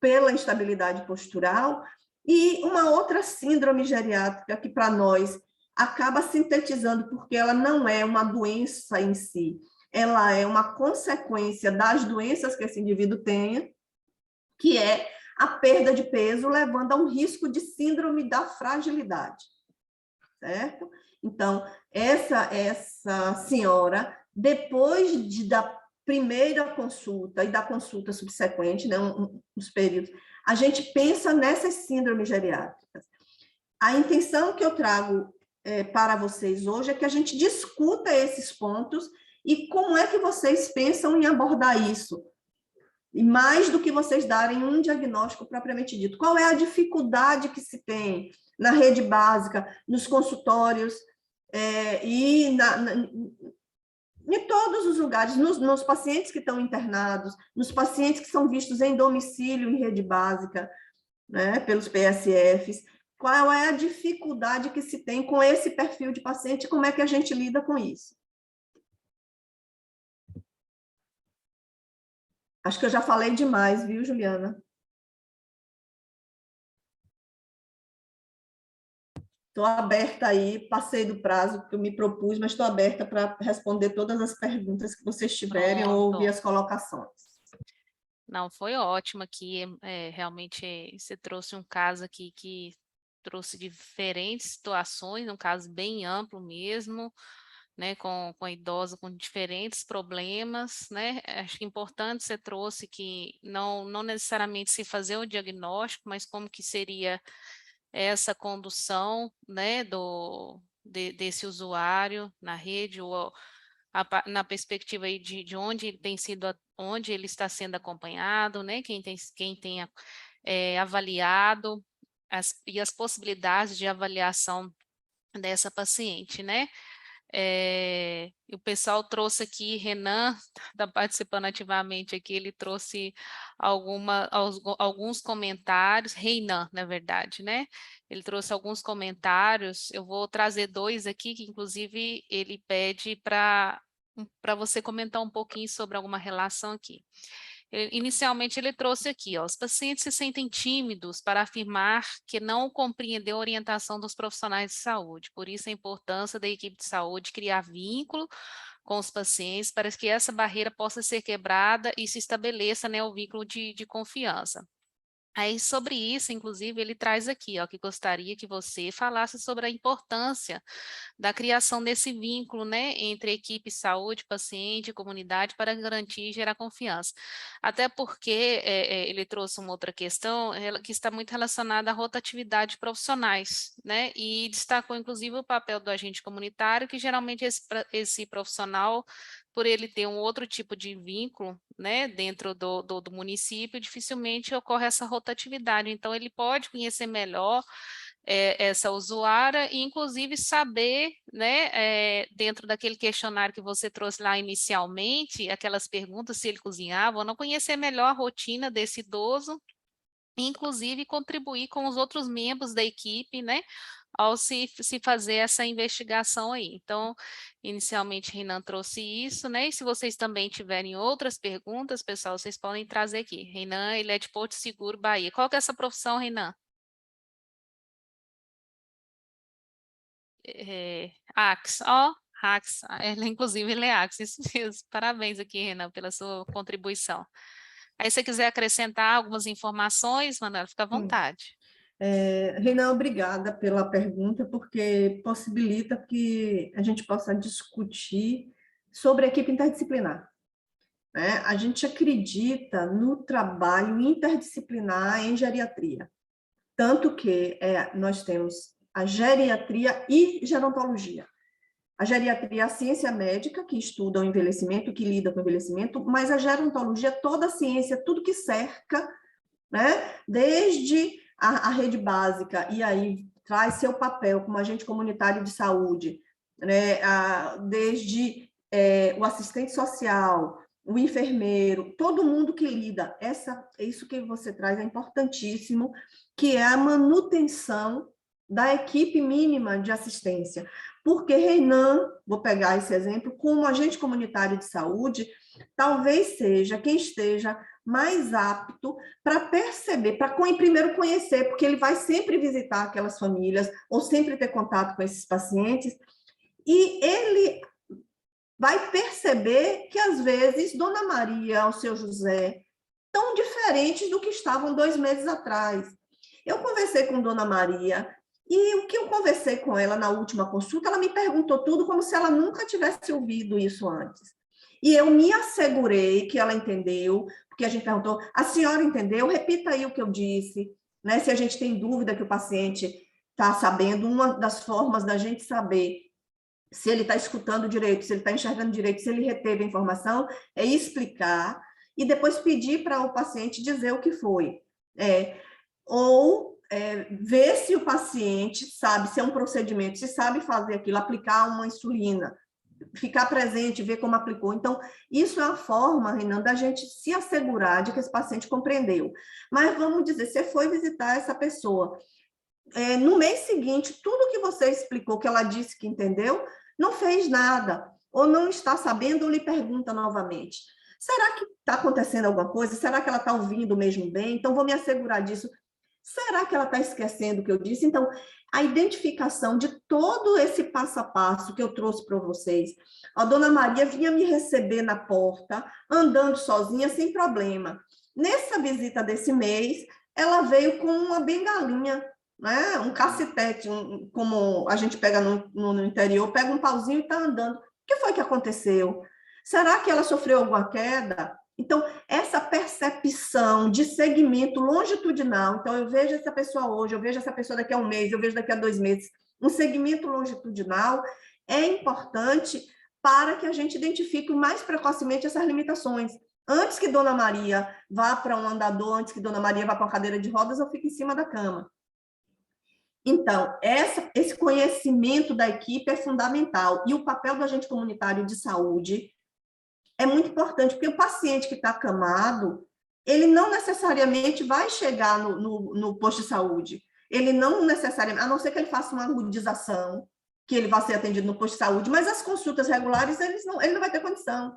pela instabilidade postural, e uma outra síndrome geriátrica que, para nós, acaba sintetizando, porque ela não é uma doença em si, ela é uma consequência das doenças que esse indivíduo tenha, que é a perda de peso, levando a um risco de síndrome da fragilidade, certo? Então, essa senhora, depois da primeira consulta e da consulta subsequente, né, uns períodos, a gente pensa nessas síndromes geriátricas. A intenção que eu trago para vocês hoje é que a gente discuta esses pontos e como é que vocês pensam em abordar isso. E mais do que vocês darem um diagnóstico propriamente dito. Qual é a dificuldade que se tem na rede básica, nos consultórios e em todos os lugares, nos pacientes que estão internados, nos pacientes que são vistos em domicílio em rede básica, né, pelos PSFs, qual é a dificuldade que se tem com esse perfil de paciente e como é que a gente lida com isso? Acho que eu já falei demais, viu, Juliana? Estou aberta aí, passei do prazo que eu me propus, mas estou aberta para responder todas as perguntas que vocês tiverem ou ouvir as colocações. Não, foi ótimo aqui, realmente você trouxe um caso aqui que trouxe diferentes situações, um caso bem amplo mesmo, né, com a idosa com diferentes problemas, né, acho que importante você trouxe que não necessariamente se fazer o diagnóstico, mas como que seria essa condução, né, desse usuário na rede, ou na perspectiva aí de onde ele tem sido, onde ele está sendo acompanhado, né, quem tem avaliado, e as possibilidades de avaliação dessa paciente, né? O pessoal trouxe aqui, Renan está participando ativamente aqui, ele trouxe alguns comentários, Reinan, na verdade, né? Ele trouxe alguns comentários, eu vou trazer dois aqui, que inclusive ele pede para você comentar um pouquinho sobre alguma relação aqui. Inicialmente ele trouxe aqui, ó, os pacientes se sentem tímidos para afirmar que não compreendeu a orientação dos profissionais de saúde, por isso a importância da equipe de saúde criar vínculo com os pacientes para que essa barreira possa ser quebrada e se estabeleça, né, o vínculo de confiança. Aí, sobre isso, inclusive, ele traz aqui, ó, que gostaria que você falasse sobre a importância da criação desse vínculo, né, entre equipe saúde, paciente, comunidade, para garantir e gerar confiança. Até porque ele trouxe uma outra questão que está muito relacionada à rotatividade de profissionais, né, e destacou, inclusive, o papel do agente comunitário, que geralmente esse profissional, por ele ter um outro tipo de vínculo, né, dentro do município, dificilmente ocorre essa rotatividade. Então, ele pode conhecer melhor essa usuária e, inclusive, saber, né, dentro daquele questionário que você trouxe lá inicialmente, aquelas perguntas se ele cozinhava, ou não, conhecer melhor a rotina desse idoso, inclusive contribuir com os outros membros da equipe, né, ao se fazer essa investigação aí. Então, inicialmente, Renan trouxe isso, né, e se vocês também tiverem outras perguntas, pessoal, vocês podem trazer aqui. Renan, ele é de Porto Seguro, Bahia. Qual que é essa profissão, Renan? Ax, ó, Ax, inclusive ele é Ax, isso mesmo. Parabéns aqui, Renan, pela sua contribuição. Aí, se você quiser acrescentar algumas informações, Manuela, fica à vontade. Renan, obrigada pela pergunta, porque possibilita que a gente possa discutir sobre a equipe interdisciplinar. Né? A gente acredita no trabalho interdisciplinar em geriatria, tanto que nós temos a geriatria e gerontologia. A geriatria é a ciência médica, que estuda o envelhecimento, que lida com o envelhecimento, mas a gerontologia é toda a ciência, tudo que cerca, né? Desde a rede básica, e aí traz seu papel como agente comunitário de saúde, né? Desde o assistente social, o enfermeiro, todo mundo que lida, isso que você traz é importantíssimo, que é a manutenção da equipe mínima de assistência. Porque Renan, vou pegar esse exemplo, como agente comunitário de saúde, talvez seja quem esteja mais apto para perceber, para primeiro conhecer, porque ele vai sempre visitar aquelas famílias, ou sempre ter contato com esses pacientes, e ele vai perceber que, às vezes, Dona Maria ou seu José estão diferentes do que estavam 2 meses atrás. Eu conversei com Dona Maria, e o que eu conversei com ela na última consulta, ela me perguntou tudo como se ela nunca tivesse ouvido isso antes. E eu me assegurei que ela entendeu, porque a gente perguntou, a senhora entendeu? Repita aí o que eu disse, né? Se a gente tem dúvida que o paciente está sabendo, uma das formas da gente saber se ele está escutando direito, se ele está enxergando direito, se ele reteve a informação, é explicar. e depois pedir para o paciente dizer o que foi. Ver se o paciente sabe, se é um procedimento, se sabe fazer aquilo, aplicar uma insulina, ficar presente, ver como aplicou. Então, isso é a forma, Renan, da gente se assegurar de que esse paciente compreendeu. Mas vamos dizer, você foi visitar essa pessoa, no mês seguinte, tudo que você explicou, que ela disse que entendeu, não fez nada, ou não está sabendo, ou lhe pergunta novamente. Será que está acontecendo alguma coisa? Será que ela está ouvindo mesmo bem? Então, vou me assegurar disso. Será que ela está esquecendo o que eu disse? Então, a identificação de todo esse passo a passo que eu trouxe para vocês. A dona Maria vinha me receber na porta, andando sozinha, sem problema. Nessa visita desse mês, ela veio com uma bengalinha, né? Um cacetete, como a gente pega no interior, pega um pauzinho e está andando. O que foi que aconteceu? Será que ela sofreu alguma queda? Então, essa percepção de segmento longitudinal, então eu vejo essa pessoa hoje, eu vejo essa pessoa daqui a um mês, eu vejo daqui a 2 meses, um segmento longitudinal é importante para que a gente identifique mais precocemente essas limitações. Antes que Dona Maria vá para um andador, antes que Dona Maria vá para uma cadeira de rodas, eu fico em cima da cama. Então, esse conhecimento da equipe é fundamental. E o papel do agente comunitário de saúde é muito importante, porque o paciente que está acamado, ele não necessariamente vai chegar no posto de saúde. Ele não necessariamente, a não ser que ele faça uma agudização, que ele vai ser atendido no posto de saúde, mas as consultas regulares, ele não vai ter condição.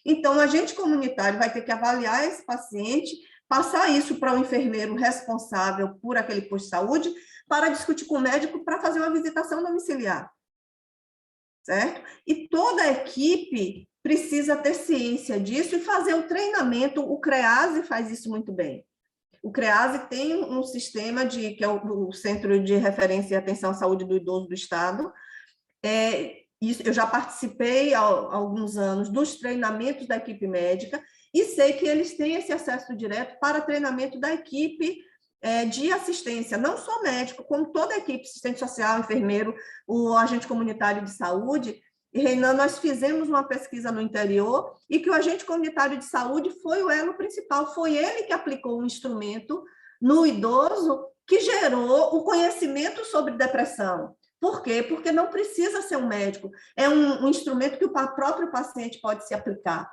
Então, o agente comunitário vai ter que avaliar esse paciente, passar isso para o enfermeiro responsável por aquele posto de saúde, para discutir com o médico para fazer uma visitação domiciliar. Certo? E toda a equipe precisa ter ciência disso e fazer o treinamento. O CREASE faz isso muito bem. O CREASE tem um sistema que é o Centro de Referência e Atenção à Saúde do Idoso do Estado. Eu já participei há alguns anos dos treinamentos da equipe médica e sei que eles têm esse acesso direto para treinamento da equipe de assistência, não só médico, como toda a equipe, assistente social, enfermeiro, o agente comunitário de saúde. E, Reinan, nós fizemos uma pesquisa no interior e que o agente comunitário de saúde foi o elo principal, foi ele que aplicou um instrumento no idoso que gerou o conhecimento sobre depressão. Por quê? Porque não precisa ser um médico, é um instrumento que o próprio paciente pode se aplicar,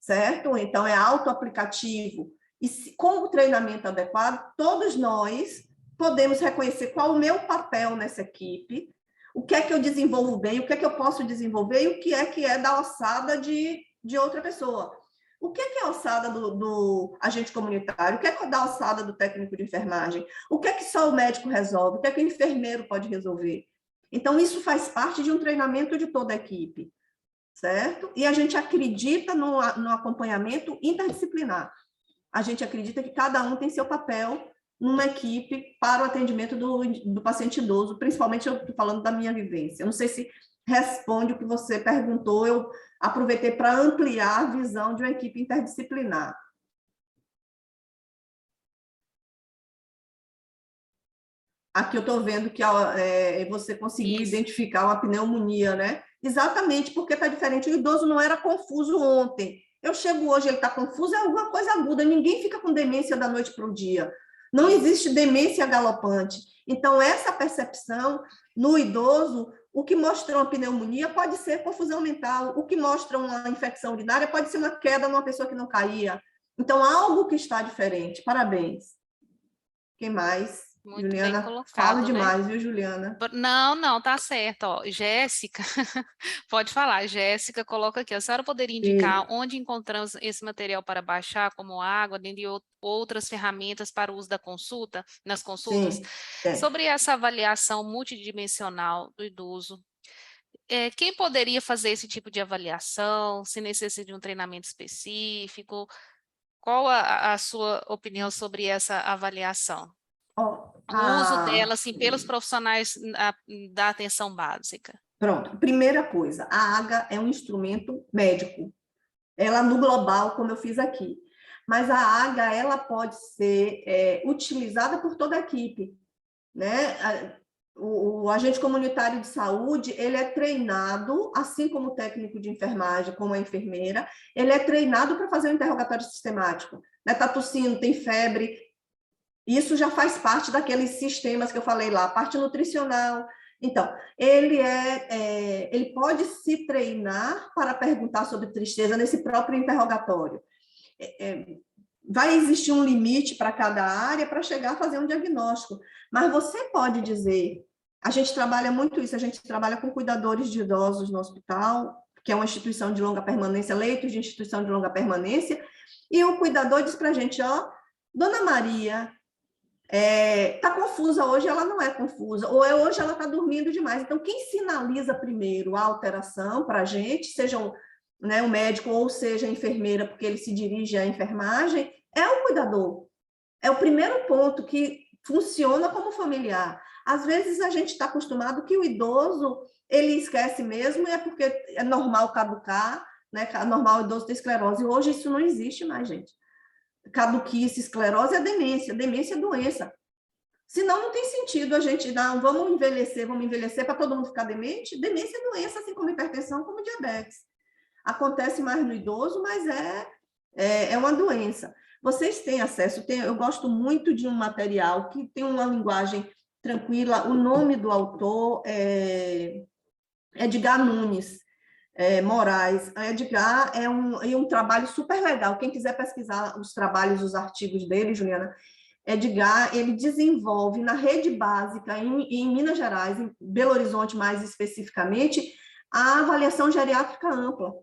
certo? Então, é autoaplicativo. E com o treinamento adequado, todos nós podemos reconhecer qual o meu papel nessa equipe, o que é que eu desenvolvo bem, o que é que eu posso desenvolver e o que é da alçada de outra pessoa. O que é a alçada do agente comunitário? O que é da alçada do técnico de enfermagem? O que é que só o médico resolve? O que é que o enfermeiro pode resolver? Então, isso faz parte de um treinamento de toda a equipe, certo? E a gente acredita no acompanhamento interdisciplinar. A gente acredita que cada um tem seu papel numa equipe para o atendimento do paciente idoso, principalmente eu estou falando da minha vivência. Eu não sei se responde o que você perguntou, eu aproveitei para ampliar a visão de uma equipe interdisciplinar. Aqui eu estou vendo que você conseguiu identificar uma pneumonia, né? Exatamente, porque está diferente. O idoso não era confuso ontem. Eu chego hoje, ele está confuso, é alguma coisa aguda. Ninguém fica com demência da noite para o dia. Não existe demência galopante. Então, essa percepção no idoso, o que mostra uma pneumonia pode ser confusão mental, o que mostra uma infecção urinária pode ser uma queda numa pessoa que não caía. Então, algo que está diferente. Parabéns. Quem mais? Muito Juliana, bem colocado, fala né? demais, viu, Juliana? Não, tá certo. Ó. Jéssica, pode falar. Jéssica, coloca aqui. A senhora poderia indicar onde encontramos esse material para baixar, como água, dentre outras ferramentas para o uso da consulta, nas consultas? Sim, sobre essa avaliação multidimensional do idoso, quem poderia fazer esse tipo de avaliação? Se necessita de um treinamento específico? Qual a sua opinião sobre essa avaliação? O uso dela, assim, pelos profissionais da atenção básica. Pronto, primeira coisa, a AGA é um instrumento médico. Ela no global, como eu fiz aqui. Mas a AGA, ela pode ser utilizada por toda a equipe, né? o agente comunitário de saúde, ele é treinado, assim como o técnico de enfermagem, como a enfermeira, ele é treinado para fazer um interrogatório sistemático. Né? Tá tossindo, tem febre, isso já faz parte daqueles sistemas que eu falei lá, a parte nutricional. Então, ele pode se treinar para perguntar sobre tristeza nesse próprio interrogatório. Vai existir um limite para cada área para chegar a fazer um diagnóstico, mas você pode dizer, a gente trabalha muito isso, a gente trabalha com cuidadores de idosos no hospital, que é uma instituição de longa permanência, leitos de instituição de longa permanência, e o cuidador diz para a gente, ó, Dona Maria, está confusa hoje, ela não é confusa, ou hoje ela está dormindo demais. Então, quem sinaliza primeiro a alteração para a gente, seja o médico ou seja a enfermeira, porque ele se dirige à enfermagem, é o cuidador. É o primeiro ponto que funciona como familiar. Às vezes a gente está acostumado que o idoso, ele esquece mesmo, e é porque é normal caducar, né? É normal o idoso ter esclerose. Hoje isso não existe mais, gente. Caduquice, esclerose é demência é doença. Senão não tem sentido a gente dar, vamos envelhecer para todo mundo ficar demente. Demência é doença, assim como hipertensão, como diabetes. Acontece mais no idoso, mas é uma doença. Vocês têm acesso, eu gosto muito de um material que tem uma linguagem tranquila, o nome do autor é Edgar Nunes Moraes. Edgar é um trabalho super legal, quem quiser pesquisar os trabalhos, os artigos dele, Juliana, Edgar, ele desenvolve na rede básica em Minas Gerais, em Belo Horizonte mais especificamente, a avaliação geriátrica ampla.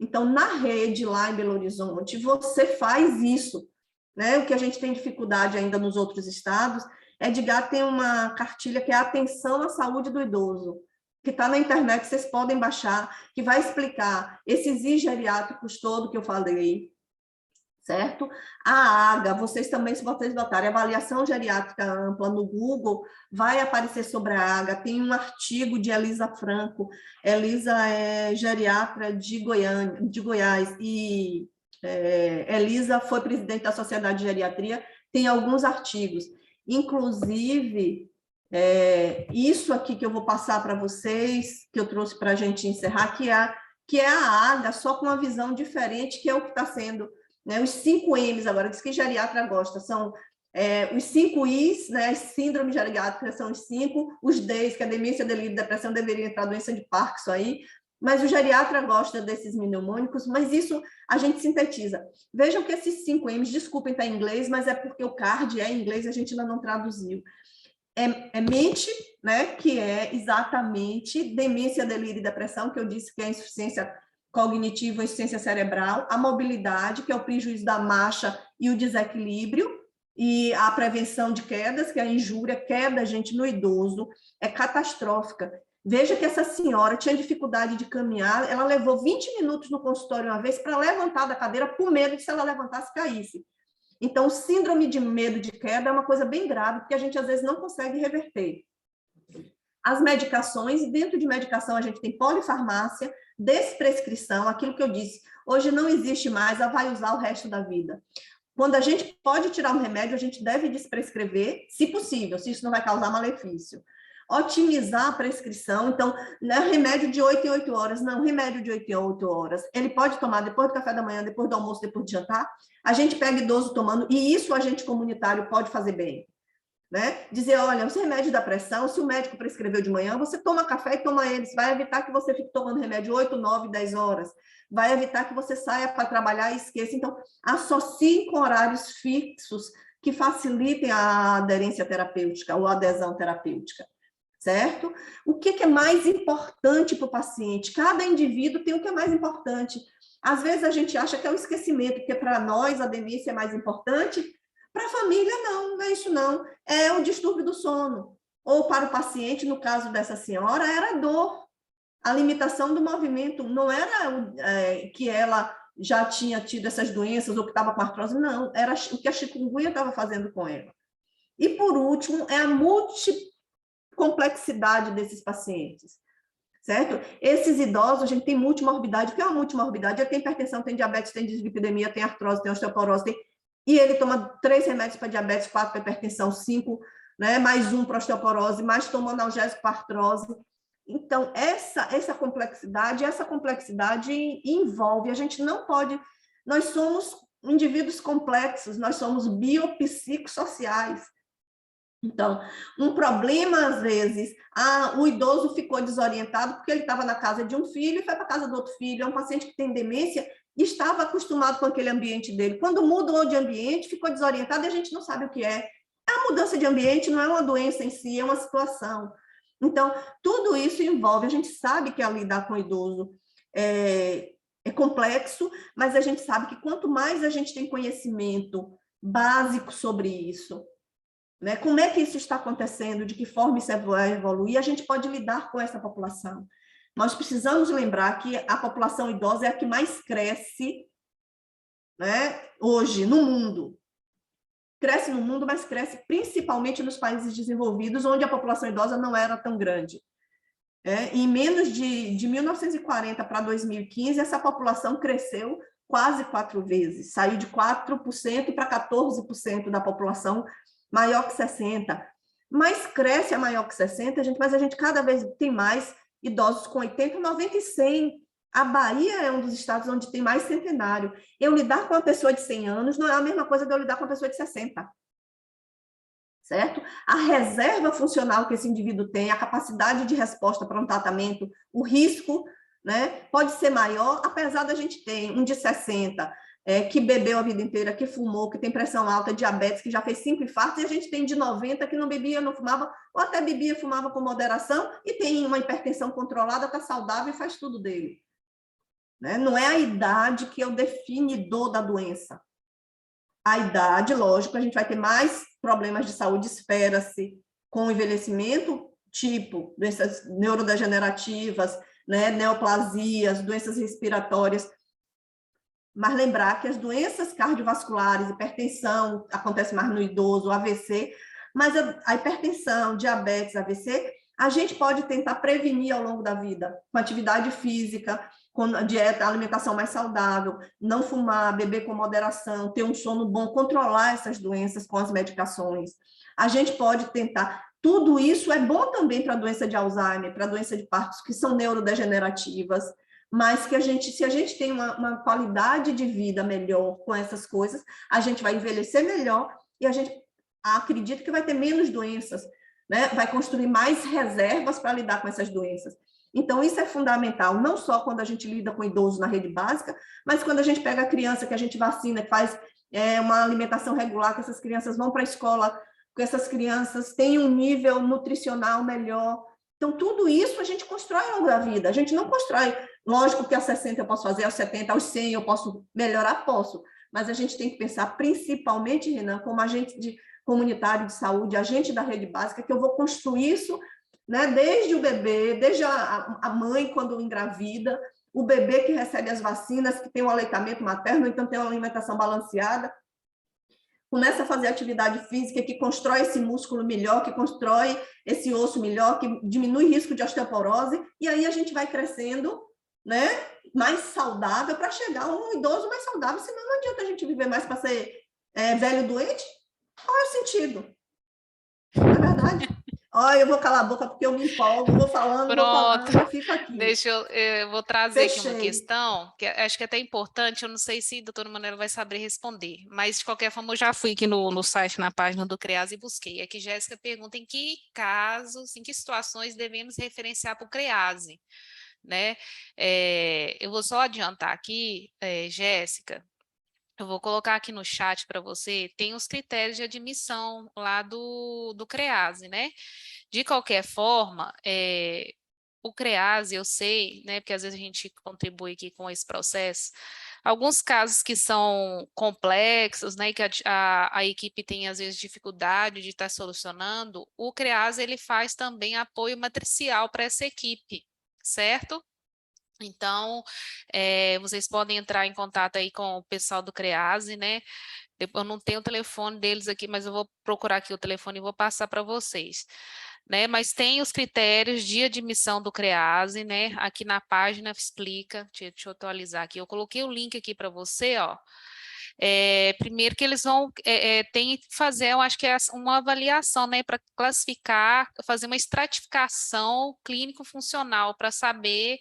Então, na rede, lá em Belo Horizonte, você faz isso. Né? O que a gente tem dificuldade ainda nos outros estados, Edgar tem uma cartilha que é Atenção à Saúde do Idoso, que está na internet, vocês podem baixar, que vai explicar esses I geriátricos todo que eu falei, certo? A AGA, vocês também, se vocês botarem Avaliação Geriátrica Ampla no Google, vai aparecer sobre a AGA, tem um artigo de Elisa Franco, Elisa é geriatra de Goiás, e Elisa foi presidente da Sociedade de Geriatria, tem alguns artigos, inclusive, isso aqui que eu vou passar para vocês, que eu trouxe para a gente encerrar, que é a AGA, só com uma visão diferente, que é o que está sendo... Né, os 5 M's, agora, diz que geriatra gosta, são os 5 I's, né, as síndromes geriátricas são os 5, os D's, que é demência, delírio, depressão, deveria entrar doença de Parkinson aí, mas o geriatra gosta desses mnemônicos, mas isso a gente sintetiza. Vejam que esses 5 M's, desculpem estar em inglês, mas é porque o card é em inglês, a gente ainda não traduziu. Mente, né, que é exatamente demência, delírio e depressão, que eu disse que é insuficiência cognitiva, insuficiência cerebral, a mobilidade, que é o prejuízo da marcha e o desequilíbrio, e a prevenção de quedas, que é a injúria, queda, gente, no idoso, é catastrófica. Veja que essa senhora tinha dificuldade de caminhar, ela levou 20 minutos no consultório uma vez para levantar da cadeira, com medo de se ela levantasse, caísse. Então, síndrome de medo de queda é uma coisa bem grave, porque a gente, às vezes, não consegue reverter. As medicações, dentro de medicação, a gente tem polifarmácia, desprescrição, aquilo que eu disse, hoje não existe mais, vai usar o resto da vida. Quando a gente pode tirar um remédio, a gente deve desprescrever, se possível, se isso não vai causar malefício. Otimizar a prescrição, então, não é remédio de 8 em 8 horas, não, remédio de 8 em 8 horas, ele pode tomar depois do café da manhã, depois do almoço, depois do jantar, a gente pega idoso tomando, e isso o agente comunitário pode fazer bem. Né? Dizer, olha, os remédios da pressão, se o médico prescreveu de manhã, você toma café e toma eles, vai evitar que você fique tomando remédio 8, 9, 10 horas, vai evitar que você saia para trabalhar e esqueça. Então, associem com horários fixos que facilitem a aderência terapêutica ou a adesão terapêutica, certo? O que é mais importante para o paciente? Cada indivíduo tem o que é mais importante. Às vezes a gente acha que é o esquecimento, porque para nós a demência é mais importante. Para a família, não é isso não. É o distúrbio do sono. Ou para o paciente, no caso dessa senhora, era dor. A limitação do movimento não era que ela já tinha tido essas doenças ou que estava com artrose, não. Era o que a chikungunya estava fazendo com ela. E, por último, é a multicomplexidade desses pacientes. Certo? Esses idosos, a gente tem multimorbidade. O que é uma multimorbidade? Tem hipertensão, tem diabetes, tem dislipidemia, tem artrose, tem osteoporose, e ele toma 3 remédios para diabetes, 4 para hipertensão, 5, né? Mais um para osteoporose, mais tomando analgésico para artrose. Então, essa complexidade envolve, a gente não pode, nós somos indivíduos complexos, nós somos biopsicossociais. Então, um problema, às vezes, o idoso ficou desorientado porque ele estava na casa de um filho e foi para a casa do outro filho, é um paciente que tem demência e estava acostumado com aquele ambiente dele. Quando mudou de ambiente, ficou desorientado e a gente não sabe o que é. A mudança de ambiente não é uma doença em si, é uma situação. Então, tudo isso envolve, a gente sabe que lidar com o idoso é complexo, mas a gente sabe que quanto mais a gente tem conhecimento básico sobre isso, né, como é que isso está acontecendo, de que forma isso vai evoluir, a gente pode lidar com essa população. Nós precisamos lembrar que a população idosa é a que mais cresce, né, hoje no mundo. Cresce no mundo, mas cresce principalmente nos países desenvolvidos, onde a população idosa não era tão grande. Em menos de 1940 para 2015, essa população cresceu quase 4 vezes, saiu de 4% para 14% da população maior que 60. Mas cresce a maior que 60, mas a gente cada vez tem mais idosos com 80, 90 e 100. A Bahia é um dos estados onde tem mais centenário. Eu lidar com uma pessoa de 100 anos não é a mesma coisa de eu lidar com uma pessoa de 60. Certo? A reserva funcional que esse indivíduo tem, a capacidade de resposta para um tratamento, o risco, né, pode ser maior, apesar da gente ter um de 60, que bebeu a vida inteira, que fumou, que tem pressão alta, diabetes, que já fez 5 infartos, e a gente tem de 90 que não bebia, não fumava, ou até bebia, fumava com moderação, e tem uma hipertensão controlada, está saudável e faz tudo dele. Né? Não é a idade que é o definidor da doença. A idade, lógico, a gente vai ter mais problemas de saúde, espera-se, com o envelhecimento, tipo doenças neurodegenerativas, né, neoplasias, doenças respiratórias. Mas lembrar que as doenças cardiovasculares, hipertensão, acontece mais no idoso, AVC, mas a hipertensão, diabetes, AVC, a gente pode tentar prevenir ao longo da vida, com atividade física, com a dieta, alimentação mais saudável, não fumar, beber com moderação, ter um sono bom, controlar essas doenças com as medicações. A gente pode tentar. Tudo isso é bom também para a doença de Alzheimer, para a doença de Parkinson, que são neurodegenerativas, mas que se a gente tem uma qualidade de vida melhor com essas coisas, a gente vai envelhecer melhor e a gente acredita que vai ter menos doenças, né? Vai construir mais reservas para lidar com essas doenças. Então, isso é fundamental, não só quando a gente lida com idosos na rede básica, mas quando a gente pega a criança que a gente vacina, que faz uma alimentação regular, que essas crianças vão para a escola, que essas crianças têm um nível nutricional melhor. Então, tudo isso a gente constrói ao longo da vida. A gente não constrói, lógico que aos 60 eu posso fazer, aos 70, aos 100 eu posso melhorar, posso. Mas a gente tem que pensar principalmente, Renan, como agente comunitário de saúde, agente da rede básica, que eu vou construir isso, né, desde o bebê, desde a mãe quando engravida, o bebê que recebe as vacinas, que tem um aleitamento materno, então tem uma alimentação balanceada, começa a fazer atividade física que constrói esse músculo melhor, que constrói esse osso melhor, que diminui o risco de osteoporose, e aí a gente vai crescendo, né, mais saudável para chegar a um idoso mais saudável, senão não adianta a gente viver mais para ser velho doente. Qual é o sentido? Não é verdade? Eu vou calar a boca porque eu me empolgo, vou falando, eu fico aqui. Deixa eu vou trazer aqui uma questão, que acho que é até importante, eu não sei se a doutora Manuela vai saber responder, mas de qualquer forma eu já fui aqui no site, na página do CREAS e busquei. Aqui Jéssica pergunta em que casos, em que situações devemos referenciar para o CREAS, né? Eu vou só adiantar aqui, Jéssica, eu vou colocar aqui no chat para você, tem os critérios de admissão lá do CREAS, né? De qualquer forma, o CREAS, eu sei, né, porque às vezes a gente contribui aqui com esse processo, alguns casos que são complexos, né, que a equipe tem às vezes dificuldade de estar solucionando, o CREAS ele faz também apoio matricial para essa equipe, certo? Então, vocês podem entrar em contato aí com o pessoal do CREAS, né? Eu não tenho o telefone deles aqui, mas eu vou procurar aqui o telefone e vou passar para vocês. Né? Mas tem os critérios de admissão do CREAS, né? Aqui na página explica, deixa eu atualizar aqui, eu coloquei o link aqui para você, ó. primeiro que eles vão tem que fazer, eu acho que é uma avaliação, né, para classificar, fazer uma estratificação clínico-funcional para saber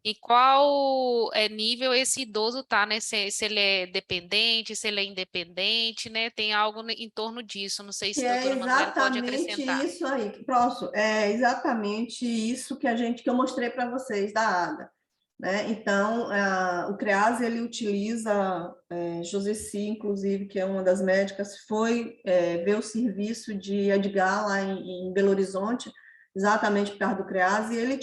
em qual nível esse idoso está, né, se ele é dependente, se ele é independente, né, tem algo em torno disso, não sei se Que a é doutora Manuela pode exatamente acrescentar. isso aí, próximo, é exatamente isso que eu mostrei para vocês da ADA, né? Então, o CREAS, ele utiliza, Joseci, inclusive, que é uma das médicas, foi ver o serviço de Edgar lá em Belo Horizonte, exatamente por causa do CREAS, e ele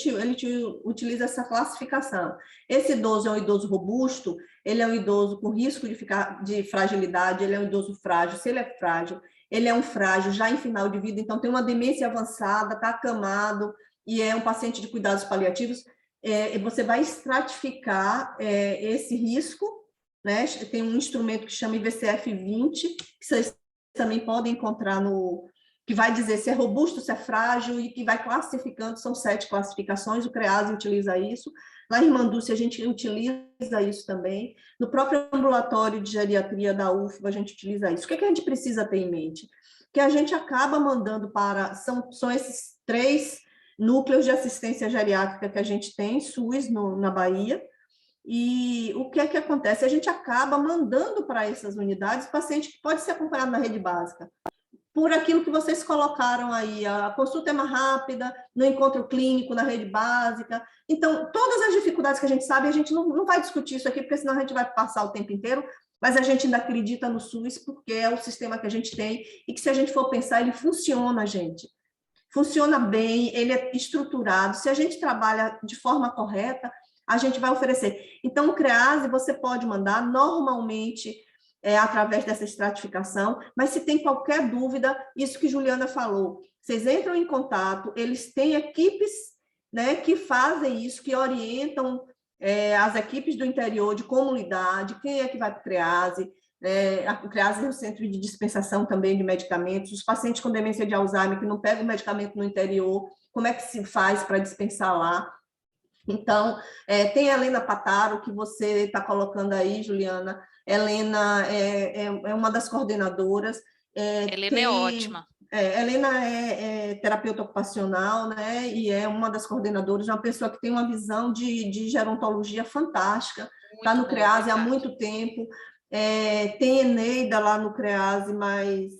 utiliza essa classificação. Esse idoso é um idoso robusto, ele é um idoso com risco de fragilidade, ele é um idoso frágil. Se ele é frágil, ele é um frágil já em final de vida, então tem uma demência avançada, está acamado e é um paciente de cuidados paliativos. Você vai estratificar esse risco, né? Tem um instrumento que chama IVCF-20, que vocês também podem encontrar que vai dizer se é robusto, se é frágil, e que vai classificando, são 7 classificações, o CREASE utiliza isso, na Irmandúcia a gente utiliza isso também, no próprio ambulatório de geriatria da UFBA a gente utiliza isso. O que a gente precisa ter em mente? Que a gente acaba mandando são esses 3 núcleos de assistência geriátrica que a gente tem, SUS, na Bahia, e o que é que acontece? A gente acaba mandando para essas unidades paciente que pode ser acompanhado na rede básica, por aquilo que vocês colocaram aí, a consulta é mais rápida, no encontro clínico, na rede básica. Então, todas as dificuldades que a gente sabe, a gente não vai discutir isso aqui, porque senão a gente vai passar o tempo inteiro, mas a gente ainda acredita no SUS, porque é o sistema que a gente tem, e que se a gente for pensar, ele funciona, gente. Funciona bem, ele é estruturado. Se a gente trabalha de forma correta, a gente vai oferecer. Então, o CREASE você pode mandar normalmente através dessa estratificação, mas se tem qualquer dúvida, isso que Juliana falou, vocês entram em contato, eles têm equipes, né, que fazem isso, que orientam as equipes do interior de comunidade, quem é que vai para o CREASE, o CREASE é um centro de dispensação também de medicamentos, os pacientes com demência de Alzheimer que não pegam o medicamento no interior, como é que se faz para dispensar lá? Então, tem a Helena Pataro, que você está colocando aí, Juliana. Helena é uma das coordenadoras. Helena é ótima. Helena é terapeuta ocupacional, né? E é uma das coordenadoras, é uma pessoa que tem uma visão de gerontologia fantástica, está no CREASE há muito tempo. Tem Eneida lá no CREASE, mas...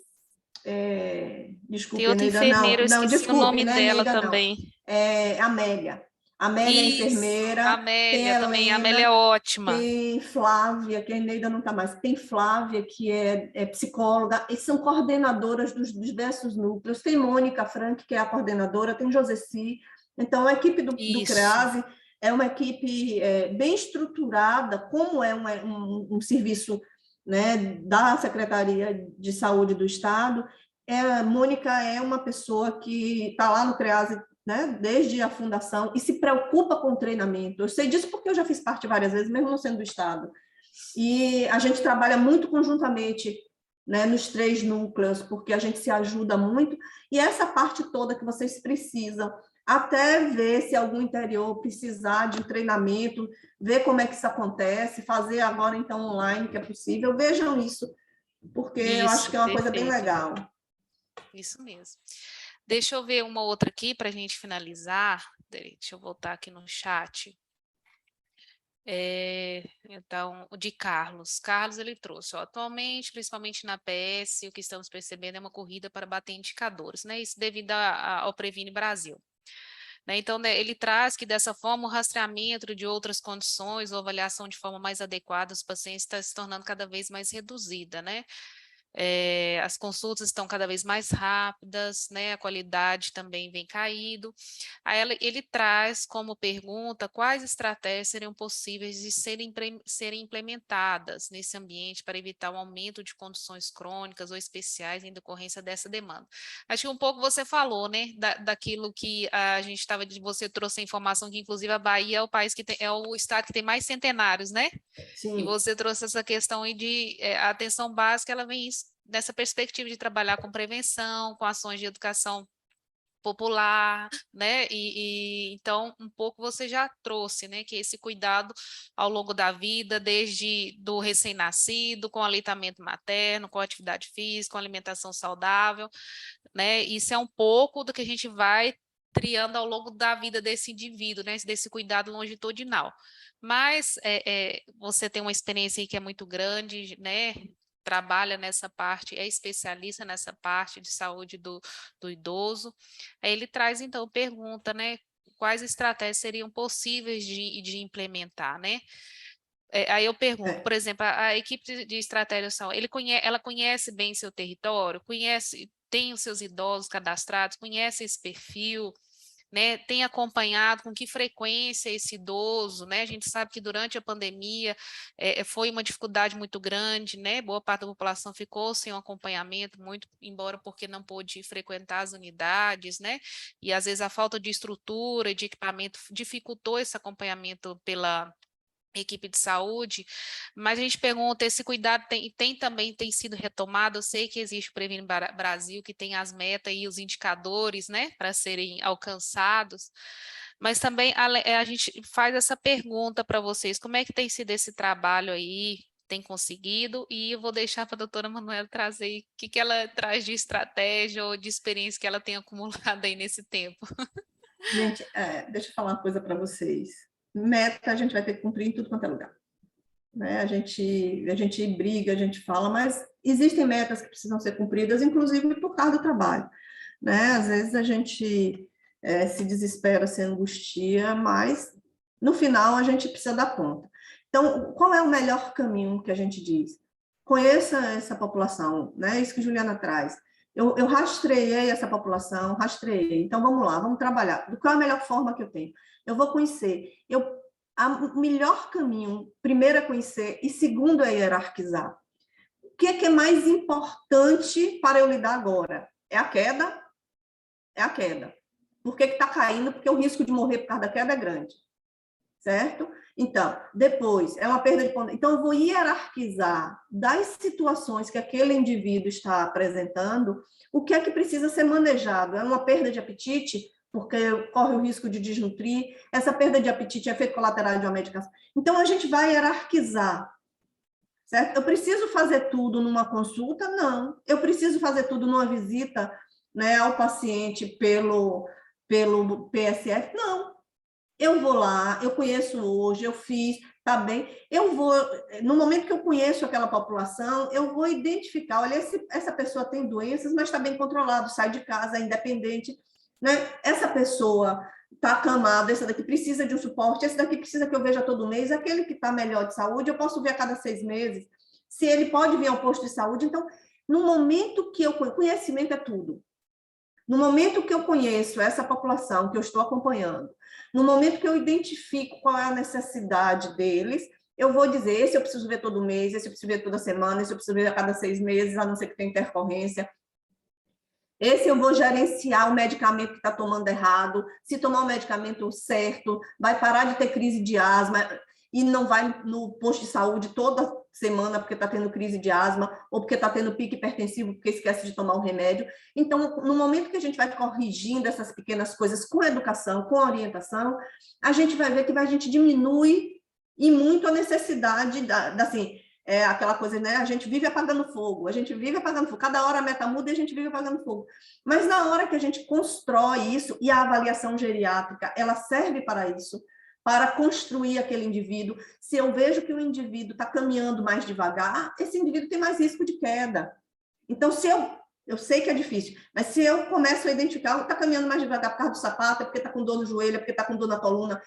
desculpe, tem outra Eneida, enfermeira, eu não, esqueci desculpe, o nome não é dela Eneida, também. não. Amélia. Amélia é enfermeira, Amélia tem também, a Helena, Amélia é ótima. tem Flávia, que a Eneida não está mais, tem Flávia, que é psicóloga, e são coordenadoras dos diversos núcleos, tem Mônica Frank, que é a coordenadora, tem Joseci, então a equipe do CREASE é uma equipe bem estruturada, como é um serviço, né, da Secretaria de Saúde do Estado. Mônica é uma pessoa que está lá no CREASE, né, desde a fundação, e se preocupa com o treinamento. Eu sei disso porque eu já fiz parte várias vezes, mesmo não sendo do Estado. E a gente trabalha muito conjuntamente, né, nos 3 núcleos, porque a gente se ajuda muito, e essa parte toda que vocês precisam, até ver se algum interior precisar de um treinamento, ver como é que isso acontece, fazer agora, então, online, que é possível. Vejam isso, porque eu acho que é uma coisa bem legal. Isso mesmo. Deixa eu ver uma outra aqui para a gente finalizar. Deixa eu voltar aqui no chat. Então, o de Carlos. Carlos, ele trouxe, atualmente, principalmente na PS, o que estamos percebendo é uma corrida para bater indicadores, né? Isso devido ao Previne Brasil. Né? Então, né, ele traz que, dessa forma, o rastreamento de outras condições ou avaliação de forma mais adequada dos pacientes está se tornando cada vez mais reduzida, né? As consultas estão cada vez mais rápidas, né? A qualidade também vem caído. Aí ele traz como pergunta quais estratégias seriam possíveis de serem implementadas nesse ambiente para evitar o aumento de condições crônicas ou especiais em decorrência dessa demanda. Acho que um pouco você falou, né, daquilo que a gente estava, você trouxe a informação que inclusive a Bahia é o país que é o estado que tem mais centenários, né? Sim. E você trouxe essa questão aí de a atenção básica, ela vem nessa perspectiva de trabalhar com prevenção, com ações de educação popular, né? Então um pouco você já trouxe, né? Que esse cuidado ao longo da vida, desde do recém-nascido, com aleitamento materno, com atividade física, com alimentação saudável, né? Isso é um pouco do que a gente vai triando ao longo da vida desse indivíduo, né? Desse cuidado longitudinal. Mas você tem uma experiência aí que é muito grande, né? Trabalha nessa parte, é especialista nessa parte de saúde do idoso. Aí ele traz, então, pergunta, né? Quais estratégias seriam possíveis de implementar, né? Aí eu pergunto, por exemplo, a equipe de estratégia são, ela conhece bem seu território, tem os seus idosos cadastrados, conhece esse perfil, né, tem acompanhado com que frequência esse idoso, né, a gente sabe que durante a pandemia foi uma dificuldade muito grande, né, boa parte da população ficou sem um acompanhamento, muito embora porque não pôde frequentar as unidades, né, e às vezes a falta de estrutura e de equipamento dificultou esse acompanhamento pela equipe de saúde, mas a gente pergunta, esse cuidado tem sido retomado. Eu sei que existe o Previne Brasil, que tem as metas e os indicadores, né, para serem alcançados, mas também a gente faz essa pergunta para vocês, como é que tem sido esse trabalho aí, tem conseguido, e eu vou deixar para a doutora Manuela trazer o que ela traz de estratégia ou de experiência que ela tem acumulado aí nesse tempo. Gente, deixa eu falar uma coisa para vocês. Meta a gente vai ter que cumprir em tudo quanto é lugar. Né? A gente briga, a gente fala, mas existem metas que precisam ser cumpridas, inclusive por causa do trabalho. Né? Às vezes a gente se desespera, se angustia, mas no final a gente precisa dar conta. Então, qual é o melhor caminho que a gente diz? Conheça essa população, né? Isso que Juliana traz. Eu rastreei essa população, rastreei. Então, vamos lá, vamos trabalhar. Qual é a melhor forma que eu tenho? Eu vou conhecer. O melhor caminho, primeiro, é conhecer, e segundo, é hierarquizar. O que é mais importante para eu lidar agora? É a queda? É a queda. Por que está caindo? Porque o risco de morrer por causa da queda é grande. Certo? Então, depois, é uma perda de ponto. Então, eu vou hierarquizar das situações que aquele indivíduo está apresentando, o que é que precisa ser manejado. É uma perda de apetite, porque corre o risco de desnutrir. Essa perda de apetite é efeito colateral de uma medicação. Então, a gente vai hierarquizar. Certo? Eu preciso fazer tudo numa consulta? Não. Eu preciso fazer tudo numa visita, né, ao paciente pelo PSF? Não. Eu vou lá, eu conheço hoje, eu fiz, tá bem. Eu vou, no momento que eu conheço aquela população, eu vou identificar, olha, essa pessoa tem doenças, mas está bem controlado, sai de casa, é independente, né? Essa pessoa está acamada, essa daqui precisa de um suporte, esse daqui precisa que eu veja todo mês, aquele que está melhor de saúde, eu posso ver a cada 6 meses, se ele pode vir ao posto de saúde. Então, no momento que conhecimento é tudo. No momento que eu conheço essa população que eu estou acompanhando, no momento que eu identifico qual é a necessidade deles, eu vou dizer, esse eu preciso ver todo mês, esse eu preciso ver toda semana, esse eu preciso ver a cada 6 meses, a não ser que tenha intercorrência. Esse eu vou gerenciar o medicamento que está tomando errado, se tomar o medicamento certo, vai parar de ter crise de asma e não vai no posto de saúde toda semana porque está tendo crise de asma ou porque está tendo pique hipertensivo porque esquece de tomar o remédio. Então, no momento que a gente vai corrigindo essas pequenas coisas com educação, com orientação, a gente vai ver que a gente diminui e muito a necessidade assim, aquela coisa, né? A gente vive apagando fogo, cada hora a meta muda e a gente vive apagando fogo. Mas na hora que a gente constrói isso, e a avaliação geriátrica, ela serve para isso, para construir aquele indivíduo. Se eu vejo que o indivíduo está caminhando mais devagar, esse indivíduo tem mais risco de queda. Então, se eu sei que é difícil, mas se eu começo a identificar, está caminhando mais devagar por causa do sapato, é porque está com dor no joelho, é porque está com dor na coluna,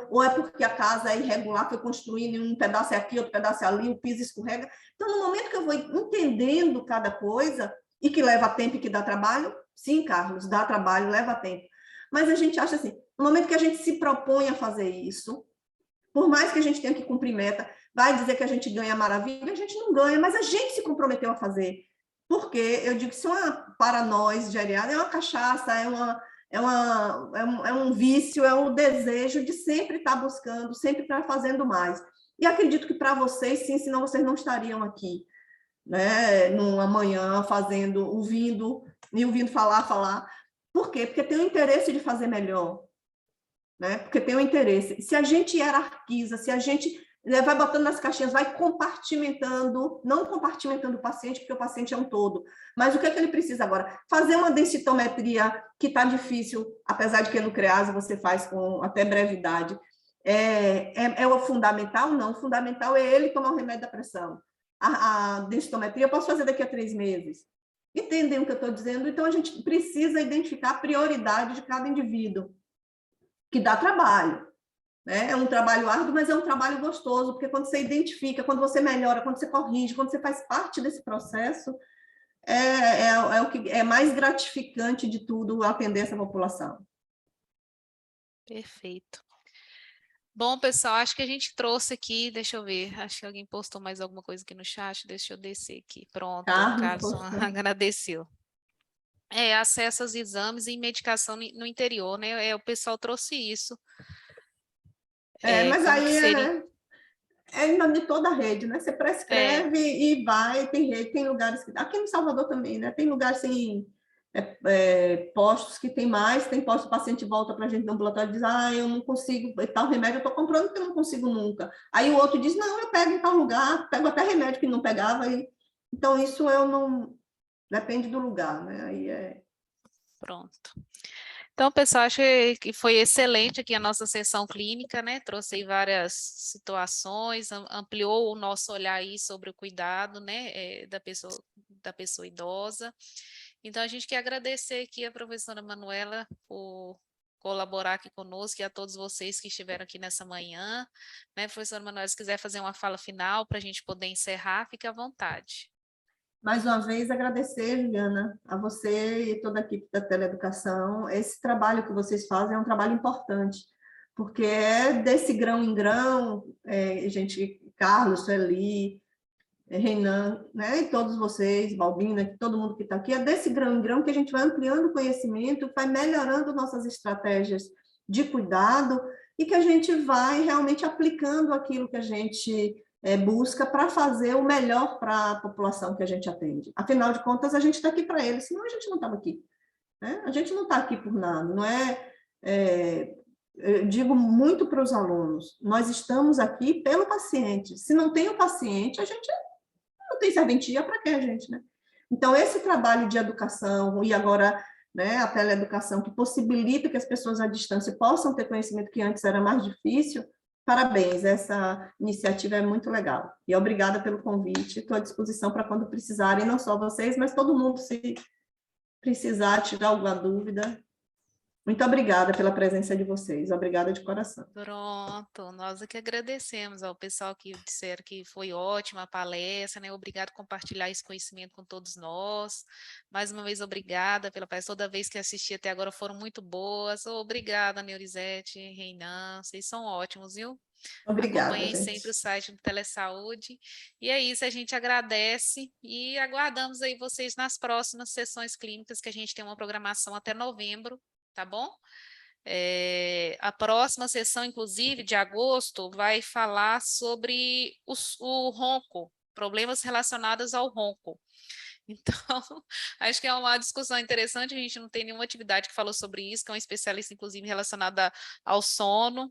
ou é porque a casa é irregular, foi construindo, um pedaço é aqui, outro pedaço é ali, o piso escorrega. Então, no momento que eu vou entendendo cada coisa, e que leva tempo e que dá trabalho, sim, Carlos, dá trabalho, leva tempo. Mas a gente acha assim, no momento que a gente se propõe a fazer isso, por mais que a gente tenha que cumprir meta, vai dizer que a gente ganha maravilha, a gente não ganha, mas a gente se comprometeu a fazer. Porque eu digo que isso para nós, geriatra, é uma cachaça, é um vício, é um desejo de sempre estar buscando, sempre estar fazendo mais. E acredito que para vocês, sim, senão vocês não estariam aqui, né, amanhã ouvindo falar, Por quê? Porque tem o interesse de fazer melhor, né? Porque tem o interesse. Se a gente hierarquiza, se a gente vai botando nas caixinhas, vai compartimentando, não compartimentando o paciente, porque o paciente é um todo, mas o que é que ele precisa agora? Fazer uma densitometria que está difícil, apesar de que no CREASA você faz com até brevidade. É o fundamental? Não, o fundamental é ele tomar o remédio da pressão. A densitometria eu posso fazer daqui a 3 meses. Entendem o que eu estou dizendo? Então, a gente precisa identificar a prioridade de cada indivíduo, que dá trabalho. Né? É um trabalho árduo, mas é um trabalho gostoso, porque quando você identifica, quando você melhora, quando você corrige, quando você faz parte desse processo, o que é mais gratificante de tudo atender essa população. Perfeito. Bom, pessoal, acho que a gente trouxe aqui, deixa eu ver, acho que alguém postou mais alguma coisa aqui no chat, deixa eu descer aqui. Pronto, o Carlos agradeceu. Acesso aos exames e medicação no interior, né? O pessoal trouxe isso. Mas aí de toda a rede, né? Você prescreve e vai, tem rede, tem lugares que... Aqui no Salvador também, né? Tem lugares assim, postos que tem mais, tem postos, o paciente volta para a gente no ambulatório e diz, eu não consigo, tal remédio eu estou comprando porque eu não consigo nunca. Aí o outro diz, não, eu pego em tal lugar, pego até remédio que não pegava. Então, isso eu não... Depende do lugar, né? Aí Pronto. Então, pessoal, acho que foi excelente aqui a nossa sessão clínica, né? Trouxe aí várias situações, ampliou o nosso olhar aí sobre o cuidado, né, da pessoa idosa. Então, a gente quer agradecer aqui a professora Manuela por colaborar aqui conosco e a todos vocês que estiveram aqui nessa manhã. Né, professora Manuela, se quiser fazer uma fala final para a gente poder encerrar, fique à vontade. Mais uma vez, agradecer, Juliana, a você e toda a equipe da Teleeducação. Esse trabalho que vocês fazem é um trabalho importante, porque é desse grão em grão, Carlos, Sueli, Renan, né, e todos vocês, Balbina, todo mundo que está aqui, é desse grão em grão que a gente vai ampliando o conhecimento, vai melhorando nossas estratégias de cuidado e que a gente vai realmente aplicando aquilo que a gente busca para fazer o melhor para a população que a gente atende. Afinal de contas, a gente está aqui para eles, senão a gente não estava aqui. Né? A gente não está aqui por nada, não eu digo muito para os alunos, nós estamos aqui pelo paciente. Se não tem o paciente, a gente não tem serventia, para que a gente, né? Então, esse trabalho de educação, e agora, né, a teleeducação, que possibilita que as pessoas à distância possam ter conhecimento que antes era mais difícil, parabéns, essa iniciativa é muito legal. E obrigada pelo convite, estou à disposição para quando precisarem, não só vocês, mas todo mundo, se precisar tirar alguma dúvida. Muito obrigada pela presença de vocês, obrigada de coração. Pronto, nós aqui agradecemos ao pessoal que disseram que foi ótima a palestra, né? Obrigado por compartilhar esse conhecimento com todos nós. Mais uma vez, obrigada pela palestra. Toda vez que assisti até agora foram muito boas. Obrigada, Neurizete, Reinan, vocês são ótimos, viu? Obrigada, Acompanhem gente. sempre o site do Telesaúde. E é isso, a gente agradece e aguardamos aí vocês nas próximas sessões clínicas, que a gente tem uma programação até novembro, tá bom? A próxima sessão, inclusive, de agosto, vai falar sobre o ronco, problemas relacionados ao ronco. Então, acho que é uma discussão interessante, a gente não tem nenhuma atividade que falou sobre isso, que é um especialista, inclusive, relacionada ao sono,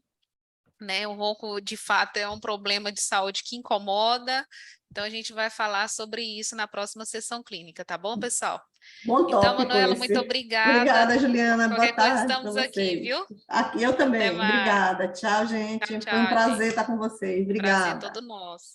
né? O ronco, de fato, é um problema de saúde que incomoda, então a gente vai falar sobre isso na próxima sessão clínica, tá bom, pessoal? Bom tópico então, Manuela, esse. muito obrigada. Obrigada, Juliana. Qualquer Boa coisa, tarde estamos para aqui, vocês. viu? Aqui eu também. Até mais. Obrigada. Tchau, gente. Tchau, Foi um tchau, prazer gente. estar com vocês. Prazer Obrigada. todo nosso.